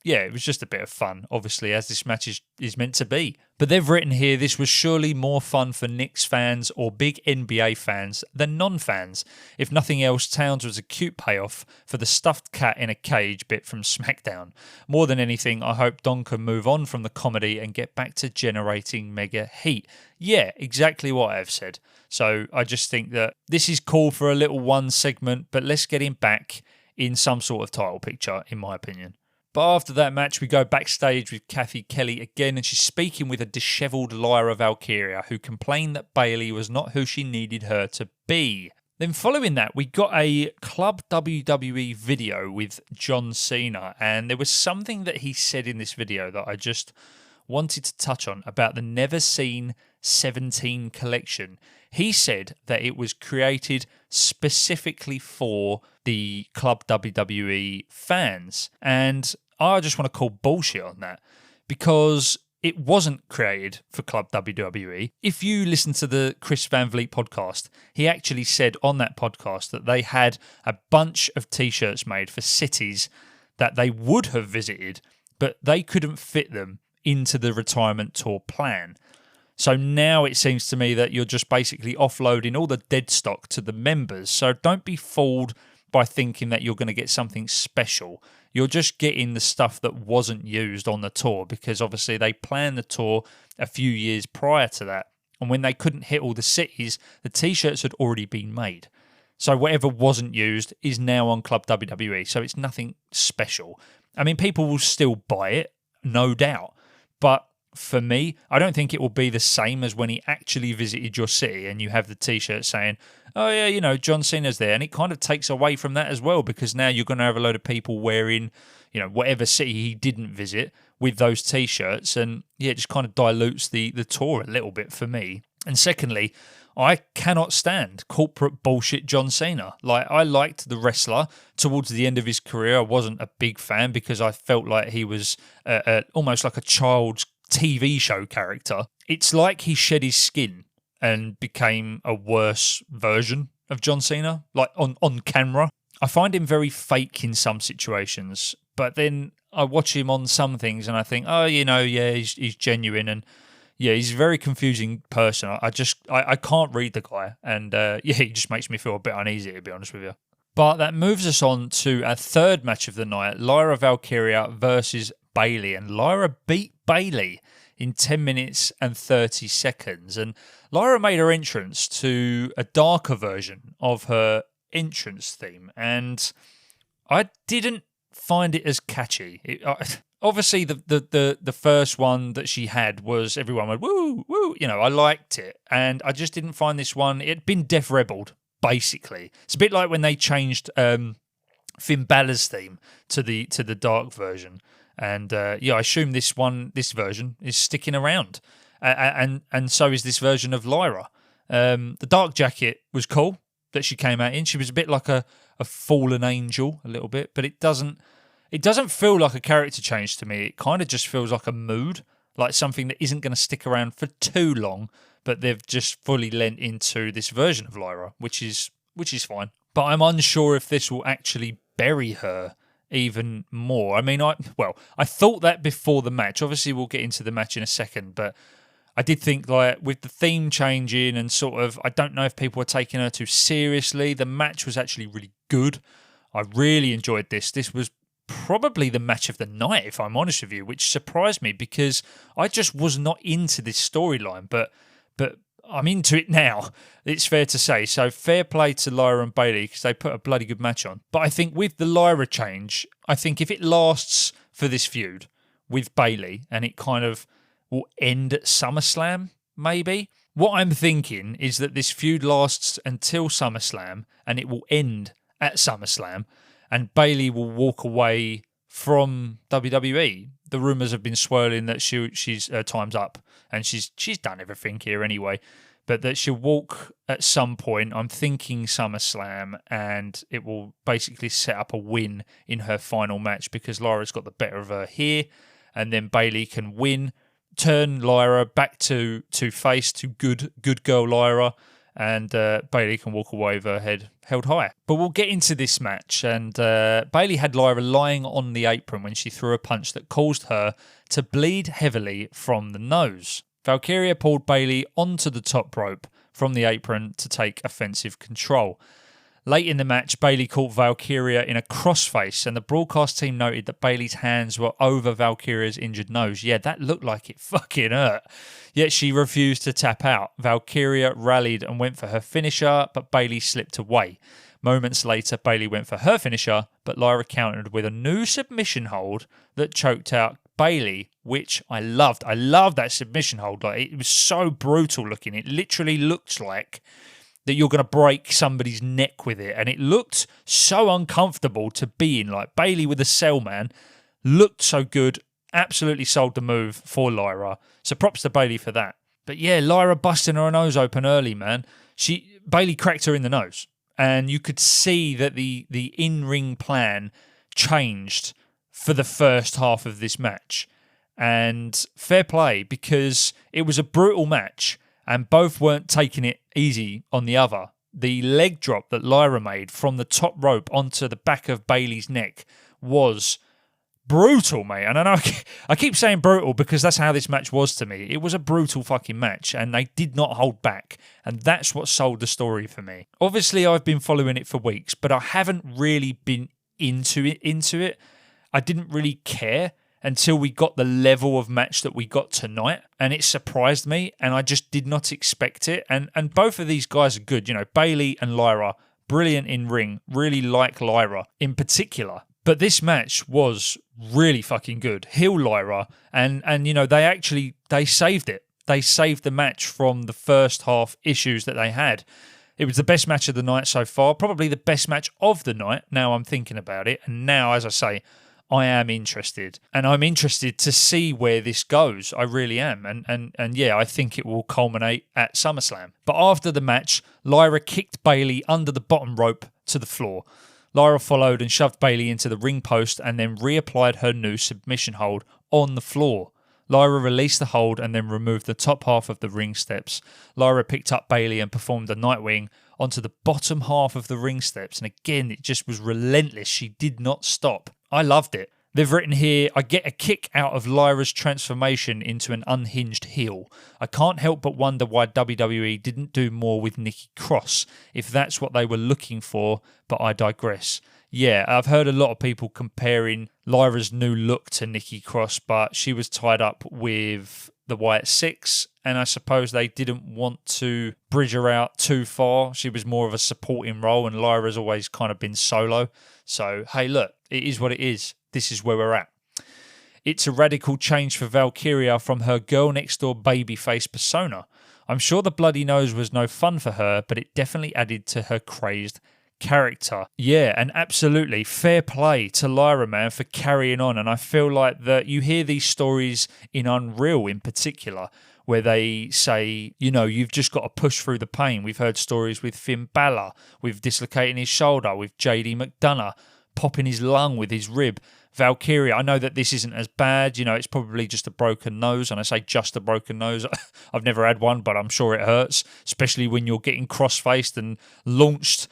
yeah, it was just a bit of fun, obviously, as this match is meant to be. But they've written here, this was surely more fun for Knicks fans or big NBA fans than non-fans. If nothing else, Towns was a cute payoff for the stuffed cat in a cage bit from SmackDown. More than anything, I hope Don can move on from the comedy and get back to generating mega heat. Yeah, exactly what I've said. So I just think that this is cool for a little one segment, but let's get him back in some sort of title picture, in my opinion. But after that match, we go backstage with Kathy Kelly again, and she's speaking with a dishevelled Lyra Valkyria, who complained that Bayley was not who she needed her to be. Then following that, we got a Club WWE video with John Cena, and there was something that he said in this video that I just wanted to touch on about the Never Seen 17 collection. He said that it was created specifically for the Club WWE fans, and I just want to call bullshit on that, because it wasn't created for Club WWE. If you listen to the Chris Van Vliet podcast, he actually said on that podcast that they had a bunch of t-shirts made for cities that they would have visited, but they couldn't fit them into the retirement tour plan. So now it seems to me that you're just basically offloading all the dead stock to the members. So don't be fooled by thinking that you're going to get something special. you're just getting the stuff that wasn't used on the tour, because obviously they planned the tour a few years prior to that. And when they couldn't hit all the cities, the T-shirts had already been made. So whatever wasn't used is now on Club WWE. So it's nothing special. I mean, people will still buy it, no doubt. But for me, I don't think it will be the same as when he actually visited your city and you have the T-shirt saying, oh yeah, you know, John Cena's there. And it kind of takes away from that as well, because now you're going to have a load of people wearing, you know, whatever city he didn't visit with those T-shirts. And yeah, it just kind of dilutes the tour a little bit for me. And secondly, I cannot stand corporate bullshit John Cena. Like, I liked the wrestler towards the end of his career. I wasn't a big fan because I felt like he was almost like a child's TV show character. It's like he shed his skin and became a worse version of John Cena, like on camera. I find him very fake in some situations, but then I watch him on some things and I think, oh, you know, yeah, he's genuine, and yeah, he's a very confusing person. I can't read the guy, and yeah, he just makes me feel a bit uneasy, to be honest with you. But that moves us on to our third match of the night, Lyra Valkyria versus Bayley, and Lyra beat Bayley in 10 minutes and 30 seconds. And Lyra made her entrance to a darker version of her entrance theme, and I didn't find it as catchy. Obviously, the first one that she had was everyone went, woo, woo. You know, I liked it, and I just didn't find this one. It had been Death Rebelled, basically. It's a bit like when they changed Finn Balor's theme to the dark version. And yeah, I assume this version is sticking around, and so is this version of Lyra. The dark jacket was cool that she came out in. She was a bit like a fallen angel, a little bit, but it doesn't feel like a character change to me. It kind of just feels like a mood, like something that isn't going to stick around for too long, but they've just fully lent into this version of Lyra, which is fine. But I'm unsure if this will actually bury her even more. I mean, I thought that before the match. Obviously, we'll get into the match in a second, but I did think, like, with the theme changing and sort of, I don't know if people were taking her too seriously. The match was actually really good. I really enjoyed this. This was probably the match of the night, if I'm honest with you, which surprised me because I just was not into this storyline, but I'm into it now, it's fair to say. So fair play to Lyra and Bayley because they put a bloody good match on. But I think with the Lyra change, I think if it lasts for this feud with Bayley and it kind of will end at SummerSlam, maybe. What I'm thinking is that this feud lasts until SummerSlam and it will end at SummerSlam and Bayley will walk away from WWE. The rumours have been swirling that she's time's up and she's done everything here anyway, but that she'll walk at some point. I'm thinking SummerSlam, and it will basically set up a win in her final match because Lyra's got the better of her here, and then Bayley can win, turn Lyra back to face, to good girl Lyra, and Bayley can walk away with her head held high. But we'll get into this match, and Bayley had Lyra lying on the apron when she threw a punch that caused her to bleed heavily from the nose. Valkyria pulled Bayley onto the top rope from the apron to take offensive control. Late in the match, Bayley caught Valkyria in a crossface, and the broadcast team noted that Bayley's hands were over Valkyria's injured nose. Yeah, that looked like it fucking hurt. Yet she refused to tap out. Valkyria rallied and went for her finisher, but Bayley slipped away. Moments later, Bayley went for her finisher, but Lyra countered with a new submission hold that choked out Bayley, which I loved. I loved that submission hold. Like, it was so brutal looking. It literally looked like that you're going to break somebody's neck with it. And it looked so uncomfortable to be in. Like, Bayley with a cell, man, looked so good. Absolutely sold the move for Lyra. So props to Bayley for that. But yeah, Lyra busting her nose open early, man. Bayley cracked her in the nose. And you could see that the in-ring plan changed for the first half of this match. And fair play, because it was a brutal match and both weren't taking it easy on the other. The leg drop that Lyra made from the top rope onto the back of Bayley's neck was brutal, mate. And I know I keep saying brutal because that's how this match was to me. It was a brutal fucking match and they did not hold back. And that's what sold the story for me. Obviously, I've been following it for weeks, but I haven't really been into it. I didn't really care until we got the level of match that we got tonight, and it surprised me, and I just did not expect it. And both of these guys are good. Bayley and Lyra, brilliant in ring. Really like Lyra in particular. But this match was really fucking good. Heel Lyra, and they saved it. They saved the match from the first half issues that they had. It was the best match of the night so far, probably the best match of the night, now I'm thinking about it. And now, as I say, I am interested. And I'm interested to see where this goes. I really am. And yeah, I think it will culminate at SummerSlam. But after the match, Lyra kicked Bayley under the bottom rope to the floor. Lyra followed and shoved Bayley into the ring post and then reapplied her new submission hold on the floor. Lyra released the hold and then removed the top half of the ring steps. Lyra picked up Bayley and performed a Nightwing onto the bottom half of the ring steps. And again, it just was relentless. She did not stop. I loved it. They've written here, I get a kick out of Lyra's transformation into an unhinged heel. I can't help but wonder why WWE didn't do more with Nikki Cross, if that's what they were looking for, but I digress. Yeah, I've heard a lot of people comparing Lyra's new look to Nikki Cross, but she was tied up with the Wyatt Six, and I suppose they didn't want to bridge her out too far. She was more of a supporting role, and Lyra's always kind of been solo. So, hey, look, it is what it is. This is where we're at. It's a radical change for Valkyria from her girl-next-door babyface persona. I'm sure the bloody nose was no fun for her, but it definitely added to her crazed character. Yeah, and absolutely fair play to Lyra, man, for carrying on. And I feel like that you hear these stories in Unreal in particular, where they say, you've just got to push through the pain. We've heard stories with Finn Balor, with dislocating his shoulder, with JD McDonagh popping his lung with his rib. Valkyria, I know that this isn't as bad. It's probably just a broken nose. And I say just a broken nose. I've never had one, but I'm sure it hurts, especially when you're getting cross-faced and launched,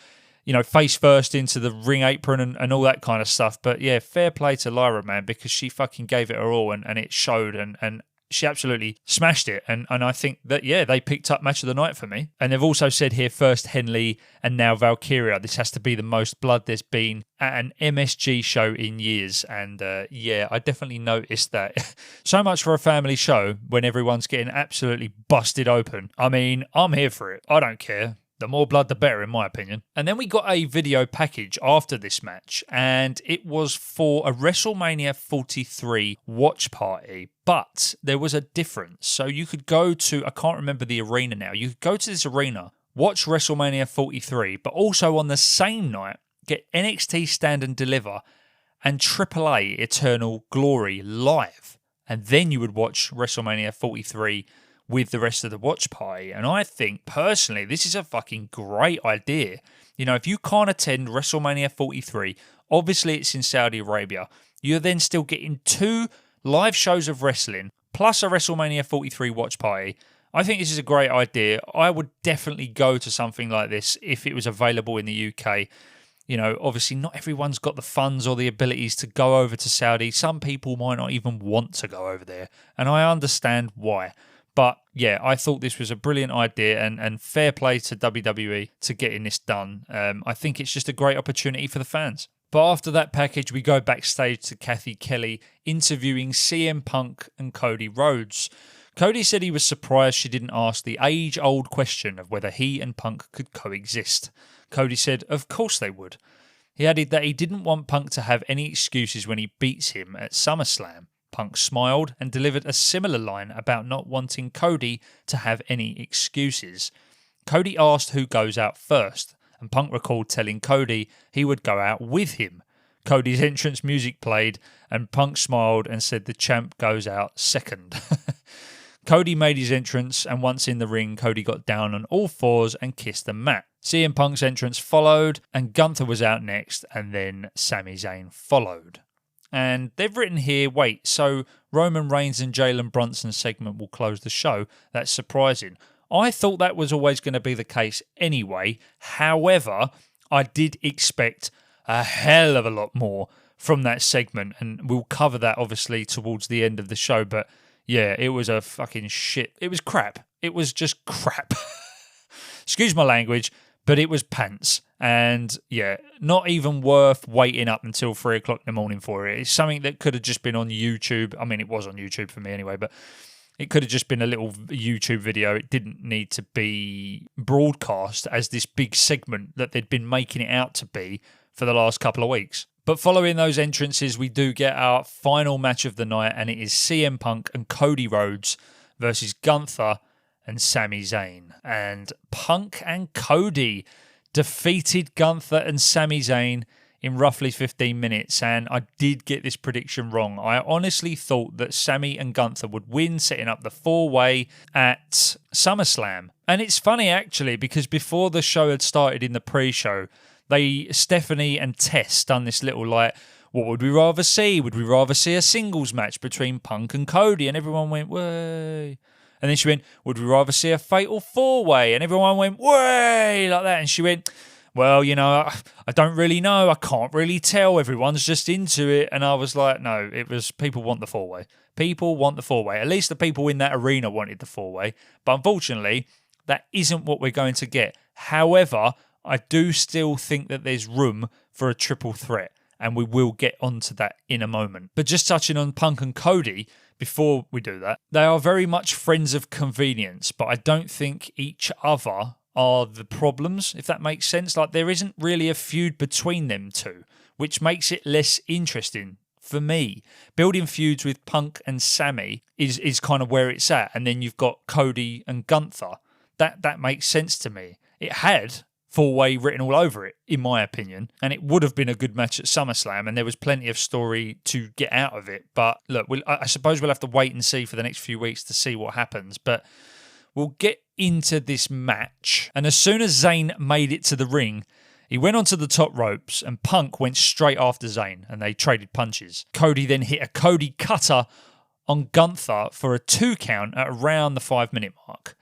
face first into the ring apron and all that kind of stuff. But yeah, fair play to Lyra, man, because she fucking gave it her all and it showed and she absolutely smashed it. And I think that, yeah, they picked up match of the night for me. And they've also said here, first Henley and now Valkyria. This has to be the most blood there's been at an MSG show in years. And yeah, I definitely noticed that. So much for a family show when everyone's getting absolutely busted open. I mean, I'm here for it. I don't care. The more blood, the better, in my opinion. And then we got a video package after this match, and it was for a WrestleMania 43 watch party. But there was a difference. So you could go to, I can't remember the arena now, you could go to this arena, watch WrestleMania 43, but also on the same night, get NXT Stand and Deliver and AAA Eternal Glory live. And then you would watch WrestleMania 43 with the rest of the watch party. And I think, personally, this is a fucking great idea. If you can't attend WrestleMania 43, obviously it's in Saudi Arabia, you're then still getting 2 live shows of wrestling, plus a WrestleMania 43 watch party. I think this is a great idea. I would definitely go to something like this if it was available in the UK. Obviously not everyone's got the funds or the abilities to go over to Saudi. Some people might not even want to go over there, and I understand why. But yeah, I thought this was a brilliant idea and fair play to WWE to getting this done. I think it's just a great opportunity for the fans. But after that package, we go backstage to Kathy Kelly interviewing CM Punk and Cody Rhodes. Cody said he was surprised she didn't ask the age-old question of whether he and Punk could coexist. Cody said, of course they would. He added that he didn't want Punk to have any excuses when he beats him at SummerSlam. Punk smiled and delivered a similar line about not wanting Cody to have any excuses. Cody asked who goes out first, and Punk recalled telling Cody he would go out with him. Cody's entrance music played, and Punk smiled and said the champ goes out second. Cody made his entrance, and once in the ring, Cody got down on all fours and kissed the mat. CM Punk's entrance followed, and Gunther was out next, and then Sami Zayn followed. And they've written here, wait, so Roman Reigns and Jalen Brunson's segment will close the show? That's surprising. I thought that was always going to be the case anyway. However, I did expect a hell of a lot more from that segment. And we'll cover that, obviously, towards the end of the show. But yeah, it was a fucking shit. It was crap. It was just crap. Excuse my language. but it was pants. And yeah, not even worth waiting up until 3 o'clock in the morning for it. It's something that could have just been on YouTube. I mean, it was on YouTube for me anyway, but it could have just been a little YouTube video. It didn't need to be broadcast as this big segment that they'd been making it out to be for the last couple of weeks. But following those entrances, we do get our final match of the night, and it is CM Punk and Cody Rhodes versus Gunther and Sami Zayn. And Punk and Cody defeated Gunther and Sami Zayn in roughly 15 minutes, and I did get this prediction wrong. I honestly thought that Sami and Gunther would win, setting up the 4-way at SummerSlam. And it's funny, actually, because before the show had started in the pre-show, Stephanie and Tess done this little, like, what would we rather see? Would we rather see a singles match between Punk and Cody? And everyone went, way. And then she went, would we rather see a fatal 4-way? And everyone went, way, like that. And she went, well, you know, I don't really know. I can't really tell. Everyone's just into it. And I was like, no, it was people want the 4-way. People want the 4-way. At least the people in that arena wanted the 4-way. But unfortunately, that isn't what we're going to get. However, I do still think that there's room for a triple threat. And we will get onto that in a moment. But just touching on Punk and Cody, before we do that, they are very much friends of convenience. But I don't think each other are the problems, if that makes sense. Like, there isn't really a feud between them two, which makes it less interesting for me. Building feuds with Punk and Sami is kind of where it's at, and then you've got Cody and Gunther. That makes sense to me. It had 4-way written all over it, in my opinion, and it would have been a good match at SummerSlam, and there was plenty of story to get out of it. But look, I suppose we'll have to wait and see for the next few weeks to see what happens, but we'll get into this match. And as soon as Zayn made it to the ring, he went onto the top ropes and Punk went straight after Zayn and they traded punches. Cody then hit a Cody cutter on Gunther for a 2 count at around the 5-minute mark.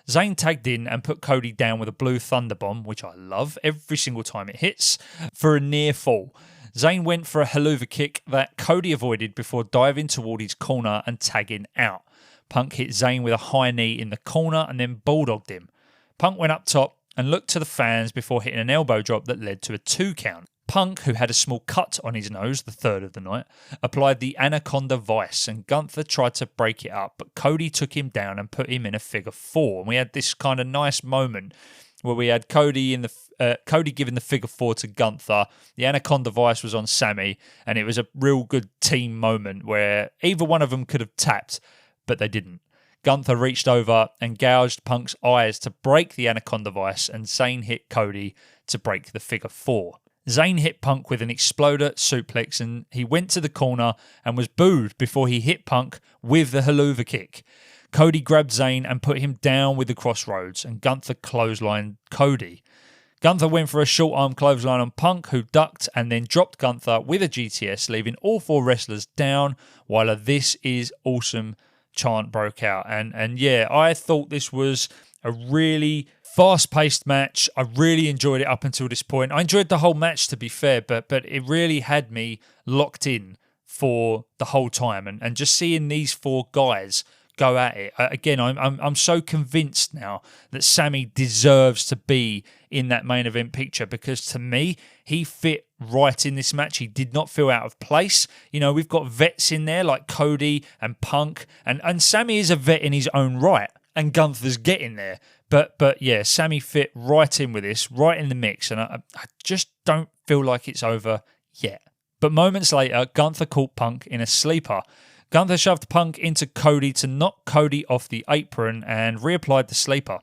Zayn tagged in and put Cody down with a blue thunder bomb, which I love every single time it hits, for a near fall. Zayn went for a haluva kick that Cody avoided before diving toward his corner and tagging out. Punk hit Zayn with a high knee in the corner and then bulldogged him. Punk went up top and looked to the fans before hitting an elbow drop that led to a 2 count. Punk, who had a small cut on his nose, the third of the night, applied the Anaconda Vice, and Gunther tried to break it up, but Cody took him down and put him in a figure 4. And we had this kind of nice moment where we had Cody giving the figure 4 to Gunther. The Anaconda Vice was on Sami, and it was a real good team moment where either one of them could have tapped, but they didn't. Gunther reached over and gouged Punk's eyes to break the Anaconda Vice, and Zayn hit Cody to break the figure 4. Zayn hit Punk with an exploder suplex, and he went to the corner and was booed before he hit Punk with the haluva kick. Cody grabbed Zayn and put him down with the crossroads, and Gunther clotheslined Cody. Gunther went for a short arm clothesline on Punk, who ducked and then dropped Gunther with a GTS, leaving all 4 wrestlers down, while a "This is awesome" chant broke out. And yeah, I thought this was a really fast-paced match. I really enjoyed it up until this point. I enjoyed the whole match, to be fair, but it really had me locked in for the whole time. And just seeing these 4 guys go at it again, I'm so convinced now that Sami deserves to be in that main event picture, because to me, he fit right in this match. He did not feel out of place. You know, we've got vets in there like Cody and Punk, and Sami is a vet in his own right, and Gunther's getting there. But yeah, Sami fit right in with this, right in the mix, and I just don't feel like it's over yet. But moments later, Gunther caught Punk in a sleeper. Gunther shoved Punk into Cody to knock Cody off the apron and reapplied the sleeper.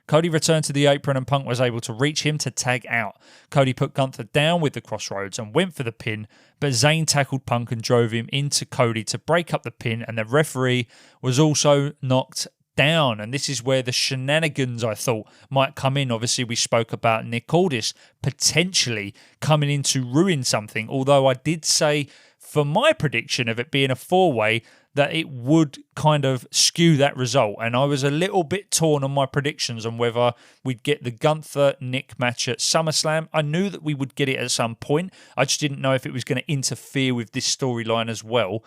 Cody returned to the apron and Punk was able to reach him to tag out. Cody put Gunther down with the crossroads and went for the pin, but Zayn tackled Punk and drove him into Cody to break up the pin, and the referee was also knocked down. And this is where the shenanigans, I thought, might come in. Obviously, we spoke about Nick Aldis potentially coming in to ruin something, although I did say for my prediction of it being a 4-way that it would kind of skew that result. And I was a little bit torn on my predictions on whether we'd get the Gunther-Nick match at SummerSlam. I knew that we would get it at some point. I just didn't know if it was going to interfere with this storyline as well.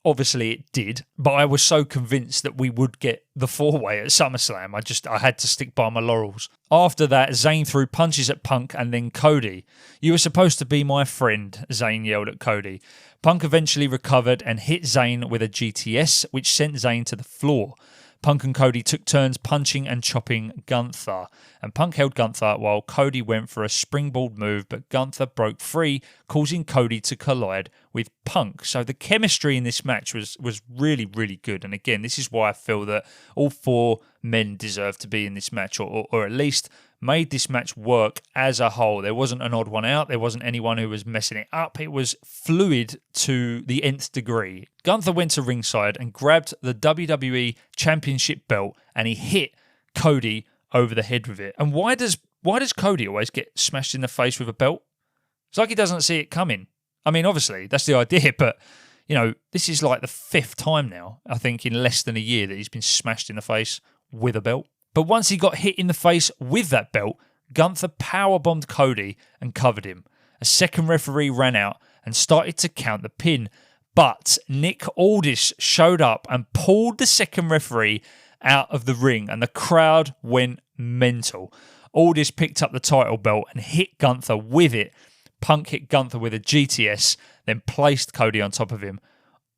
Obviously it did, but I was so convinced that we would get the 4-way at SummerSlam. I had to stick by my laurels. After that, Zayn threw punches at Punk and then Cody. "You were supposed to be my friend," Zayn yelled at Cody. Punk eventually recovered and hit Zayn with a GTS, which sent Zayn to the floor. Punk and Cody took turns punching and chopping Gunther. And Punk held Gunther while Cody went for a springboard move, but Gunther broke free, causing Cody to collide with Punk. So the chemistry in this match was really, really good. And again, this is why I feel that all 4 men deserve to be in this match, or at least made this match work as a whole. There wasn't an odd one out. There wasn't anyone who was messing it up. It was fluid to the nth degree. Gunther went to ringside and grabbed the WWE Championship belt and he hit Cody over the head with it. And why does Cody always get smashed in the face with a belt? It's like he doesn't see it coming. I mean, obviously, that's the idea, but this is like the 5th time now, I think, in less than a year that he's been smashed in the face with a belt. But once he got hit in the face with that belt, Gunther powerbombed Cody and covered him. A second referee ran out and started to count the pin, but Nick Aldis showed up and pulled the second referee out of the ring, and the crowd went mental. Aldis picked up the title belt and hit Gunther with it. Punk hit Gunther with a GTS, then placed Cody on top of him.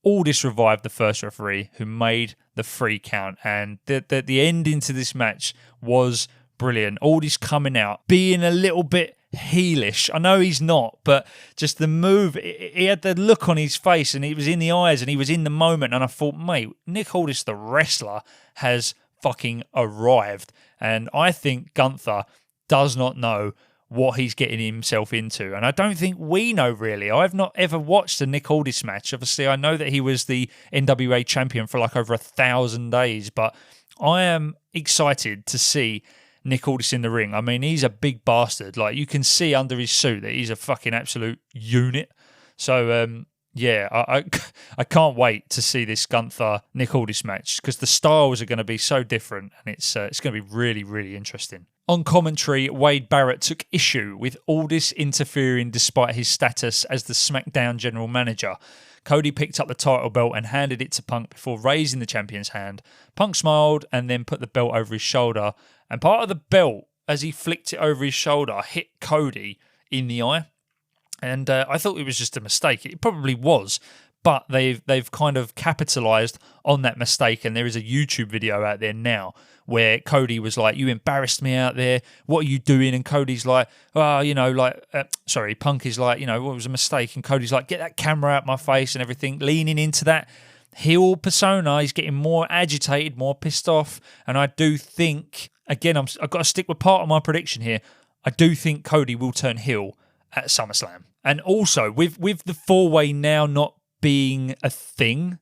Aldis revived the first referee, who made the 3 count, and the ending to this match was brilliant. Aldis coming out, being a little bit heelish. I know he's not, but just the move, he had the look on his face, and it was in the eyes, and he was in the moment, and I thought, mate, Nick Aldis, the wrestler, has fucking arrived, and I think Gunther does not know what he's getting himself into. And I don't think we know, really. I've not ever watched a Nick Aldis match. Obviously, I know that he was the NWA champion for like over 1,000 days, but I am excited to see Nick Aldis in the ring. I mean, he's a big bastard. Like, you can see under his suit that he's a fucking absolute unit. So, I can't wait to see this Gunther Nick Aldis match, because the styles are going to be so different, and it's going to be really, really interesting. On commentary, Wade Barrett took issue with Aldis interfering despite his status as the SmackDown general manager. Cody picked up the title belt and handed it to Punk before raising the champion's hand. Punk smiled and then put the belt over his shoulder, and part of the belt, as he flicked it over his shoulder, hit Cody in the eye. And I thought it was just a mistake. It probably was, but they've kind of capitalised on that mistake, and there is a YouTube video out there now where Cody was like, "You embarrassed me out there. What are you doing?" And Cody's like, Punk is like, "What was a mistake?" And Cody's like, "Get that camera out my face," and everything, leaning into that heel persona. He's getting more agitated, more pissed off. And I do think, again, I've got to stick with part of my prediction here. I do think Cody will turn heel at SummerSlam. And also, with the 4-way now not being a thing,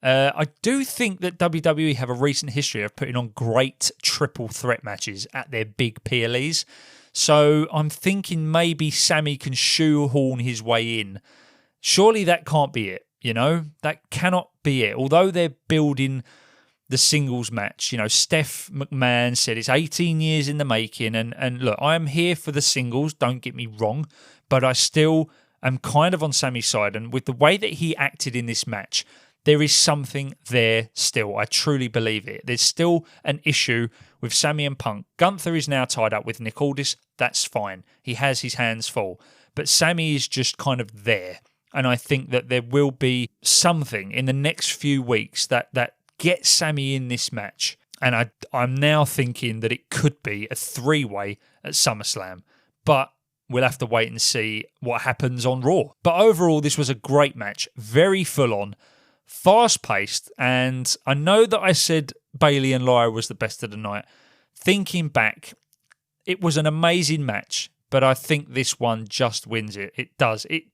I do think that WWE have a recent history of putting on great triple threat matches at their big PLEs. So I'm thinking maybe Sami can shoehorn his way in. Surely that can't be it, That cannot be it. Although they're building the singles match, Steph McMahon said it's 18 years in the making. And look, I'm here for the singles, don't get me wrong, but I still am kind of on Sami's side. And with the way that he acted in this match, there is something there still. I truly believe it. There's still an issue with Sami and Punk. Gunther is now tied up with Nick Aldis. That's fine. He has his hands full. But Sami is just kind of there. And I think that there will be something in the next few weeks that gets Sami in this match. And I'm now thinking that it could be a 3-way at SummerSlam. But we'll have to wait and see what happens on Raw. But overall, this was a great match. Very full on. Fast-paced, and I know that I said Bayley and Lyra was the best of the night. Thinking back, it was an amazing match, but I think this one just wins it. It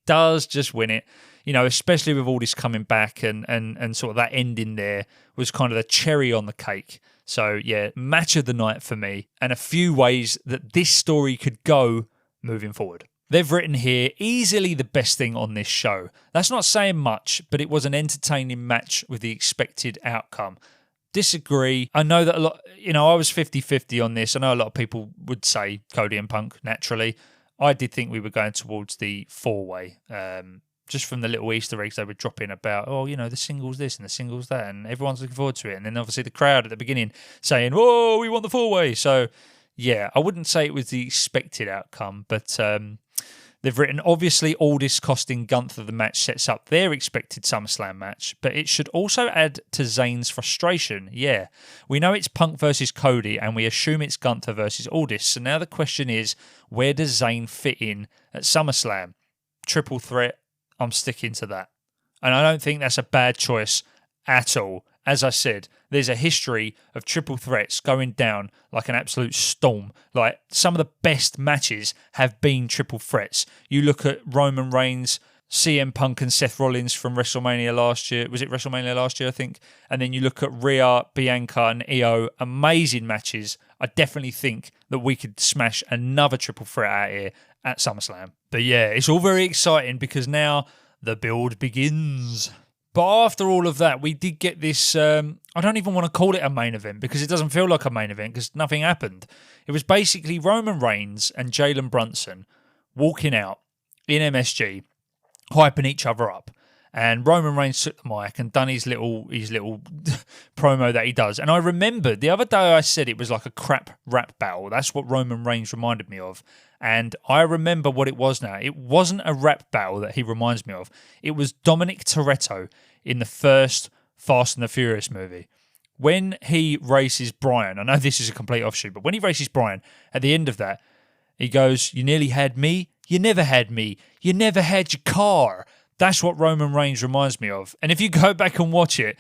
does just win it. Especially with all this coming back and sort of that ending there was kind of the cherry on the cake. So yeah, match of the night for me, and a few ways that this story could go moving forward. They've written here, easily the best thing on this show. That's not saying much, but it was an entertaining match with the expected outcome. Disagree. I know that a lot, I was 50-50 on this. I know a lot of people would say Cody and Punk, naturally. I did think we were going towards the 4-way, just from the little Easter eggs they would drop in about, the singles this and the singles that, and everyone's looking forward to it. And then obviously the crowd at the beginning saying, "Oh, we want the 4-way." So, yeah, I wouldn't say it was the expected outcome, but they've written, obviously, Aldis costing Gunther the match sets up their expected SummerSlam match, but it should also add to Zayn's frustration. Yeah, we know it's Punk versus Cody, and we assume it's Gunther versus Aldis. So now the question is, where does Zayn fit in at SummerSlam? Triple threat, I'm sticking to that. And I don't think that's a bad choice at all. As I said, there's a history of triple threats going down like an absolute storm. Like, some of the best matches have been triple threats. You look at Roman Reigns, CM Punk and Seth Rollins from WrestleMania last year. Was it WrestleMania last year, I think? And then you look at Rhea, Bianca and Io. Amazing matches. I definitely think that we could smash another triple threat out here at SummerSlam. But yeah, it's all very exciting because now the build begins. But after all of that, we did get this, I don't even want to call it a main event because it doesn't feel like a main event because nothing happened. It was basically Roman Reigns and Jalen Brunson walking out in MSG, hyping each other up. And Roman Reigns took the mic and done his little promo that he does. And I remembered the other day I said it was like a crap rap battle. That's what Roman Reigns reminded me of. And I remember what it was now. It wasn't a rap battle that he reminds me of. It was Dominic Toretto in the first Fast and the Furious movie. When he races Brian, I know this is a complete offshoot, but when he races Brian, at the end of that, he goes, "You nearly had me. You never had me. You never had your car." That's what Roman Reigns reminds me of. And if you go back and watch it,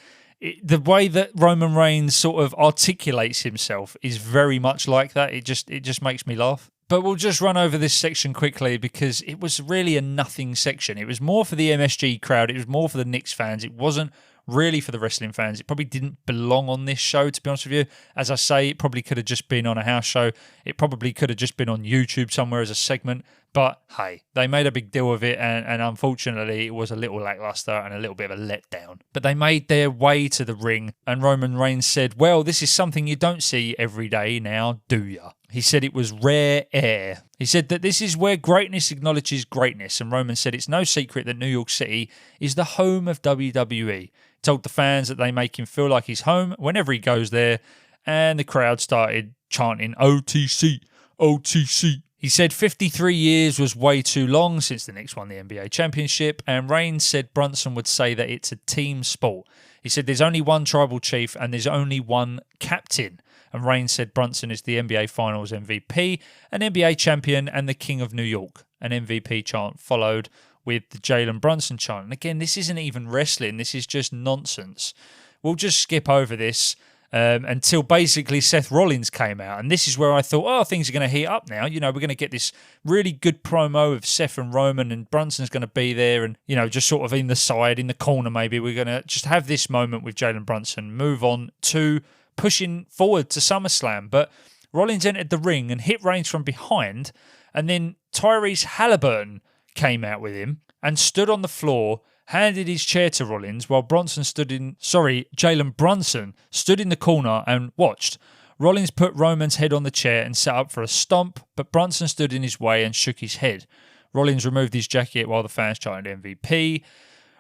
the way that Roman Reigns sort of articulates himself is very much like that. It just makes me laugh. But we'll just run over this section quickly because it was really a nothing section. It was more for the MSG crowd. It was more for the Knicks fans. It wasn't really for the wrestling fans. It probably didn't belong on this show, to be honest with you. As I say, it probably could have just been on a house show. It probably could have just been on YouTube somewhere as a segment. But hey, they made a big deal of it, and unfortunately, it was a little lackluster and a little bit of a letdown. But they made their way to the ring, and Roman Reigns said, "Well, this is something you don't see every day now, do ya?" He said it was rare air. He said that this is where greatness acknowledges greatness, and Roman said it's no secret that New York City is the home of WWE. He told the fans that they make him feel like he's home whenever he goes there, and the crowd started chanting OTC, OTC. He said 53 years was way too long since the Knicks won the NBA championship, and Reigns said Brunson would say that it's a team sport. He said there's only one tribal chief and there's only one captain. And Reigns said Brunson is the NBA Finals MVP, an NBA champion, and the King of New York. An MVP chant followed with the Jalen Brunson chant. And again, this isn't even wrestling. This is just nonsense. We'll just skip over this until basically Seth Rollins came out. And this is where I thought, things are going to heat up now. You know, we're going to get this really good promo of Seth and Roman, and Brunson's going to be there and, you know, just sort of in the side, in the corner maybe. We're going to just have this moment with Jalen Brunson, move on to pushing forward to SummerSlam. But Rollins entered the ring and hit Reigns from behind, and then Tyrese Halliburton came out with him and stood on the floor, handed his chair to Rollins while Jalen Brunson stood in the corner and watched. Rollins put Roman's head on the chair and set up for a stomp, but Brunson stood in his way and shook his head. Rollins removed his jacket while the fans chanted MVP.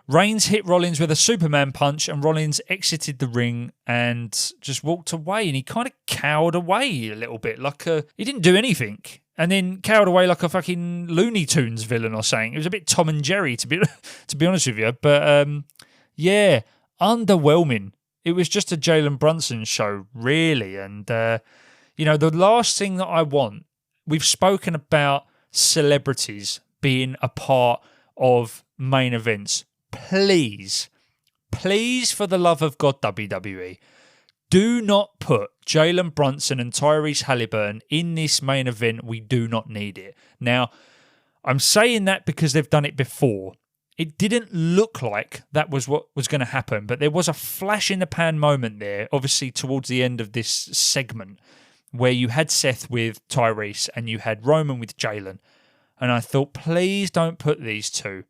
Reigns hit Rollins with a Superman punch, and Rollins exited the ring and just walked away, and he kind of cowered away a little bit, he didn't do anything. And then cowered away like a fucking Looney Tunes villain or something. It was a bit Tom and Jerry, to be honest with you. But, yeah, underwhelming. It was just a Jalen Brunson show, really. And, you know, the last thing that I want, we've spoken about celebrities being a part of main events. Please, for the love of God, WWE, do not put Jalen Brunson and Tyrese Halliburton in this main event. We do not need it. Now, I'm saying that because they've done it before. It didn't look like that was what was going to happen, but there was a flash in the pan moment there, obviously towards the end of this segment, where you had Seth with Tyrese and you had Roman with Jalen. And I thought, please don't put these two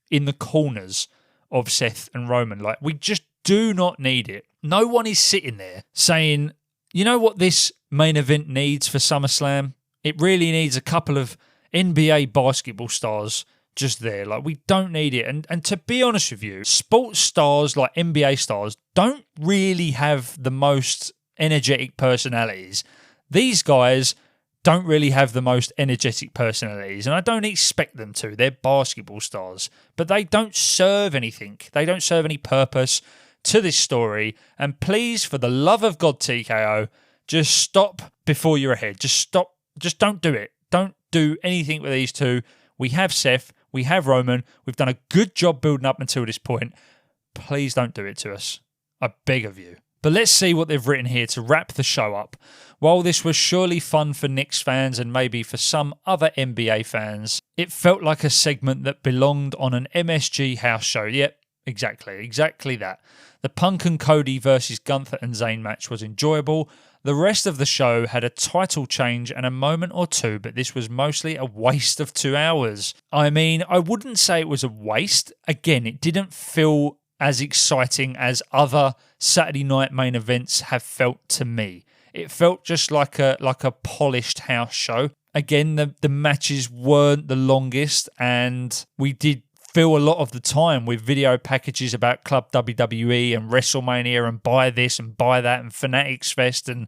in the corners of Seth and Roman. Like, we just do not need it. No one is sitting there saying, you know what this main event needs for SummerSlam? It really needs a couple of NBA basketball stars just there. Like, we don't need it. And to be honest with you, sports stars like NBA stars don't really have the most energetic personalities. These guys don't really have the most energetic personalities, and I don't expect them to. They're basketball stars, but they don't serve anything. They don't serve any purpose to this story. And please, for the love of God, TKO, just stop before you're ahead. Just stop. Just don't do it. Don't do anything with these two. We have Seth. We have Roman. We've done a good job building up until this point. Please don't do it to us. I beg of you. But let's see what they've written here to wrap the show up. While this was surely fun for Knicks fans and maybe for some other NBA fans, it felt like a segment that belonged on an MSG house show. Yep, exactly that. The Punk and Cody versus Gunther and Zayn match was enjoyable. The rest of the show had a title change and a moment or two, but this was mostly a waste of 2 hours. I mean, I wouldn't say it was a waste. Again, it didn't feel as exciting as other Saturday night main events have felt to me. It felt just like a polished house show. Again, the matches weren't the longest, and we did fill a lot of the time with video packages about Club WWE and WrestleMania and buy this and buy that and Fanatics Fest and,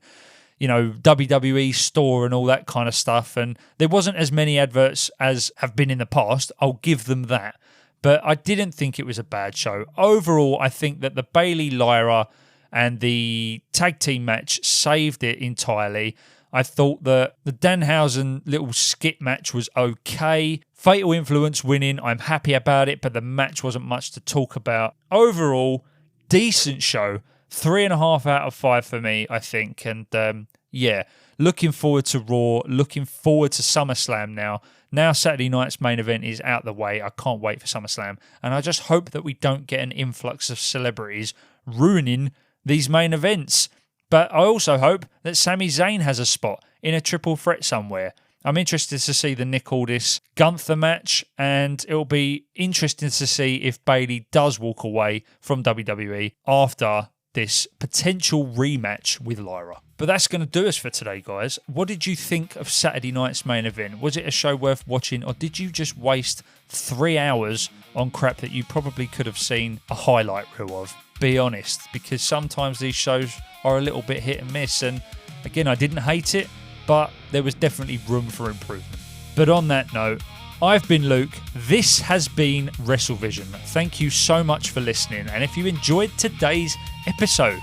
you know, WWE store and all that kind of stuff. And there wasn't as many adverts as have been in the past. I'll give them that. But I didn't think it was a bad show. Overall, I think that the Bayley, Lyra and the tag team match saved it entirely. I thought that the Danhausen little skit match was okay. Fatal Influence winning, I'm happy about it, but the match wasn't much to talk about. Overall, decent show. 3.5 out of 5 for me, I think. And yeah, looking forward to Raw, looking forward to SummerSlam now. Now Saturday night's main event is out the way. I can't wait for SummerSlam. And I just hope that we don't get an influx of celebrities ruining these main events. But I also hope that Sami Zayn has a spot in a triple threat somewhere. I'm interested to see the Nick Aldis Gunther match, and it'll be interesting to see if Bayley does walk away from WWE after this potential rematch with Lyra. But that's going to do us for today, guys. What did you think of Saturday night's main event? Was it a show worth watching, or did you just waste 3 hours on crap that you probably could have seen a highlight reel of? Be honest, because sometimes these shows are a little bit hit and miss, and again, I didn't hate it, but there was definitely room for improvement. But on that note, I've been Luke. This has been WrestleVision. Thank you so much for listening, and if you enjoyed today's episode,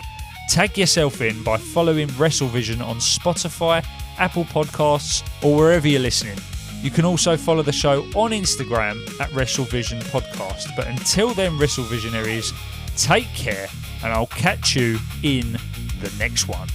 tag yourself in by following WrestleVision on Spotify, Apple Podcasts, or wherever you're listening. You can also follow the show on Instagram at WrestleVision Podcast. But until then, WrestleVisionaries, take care, and I'll catch you in the next one.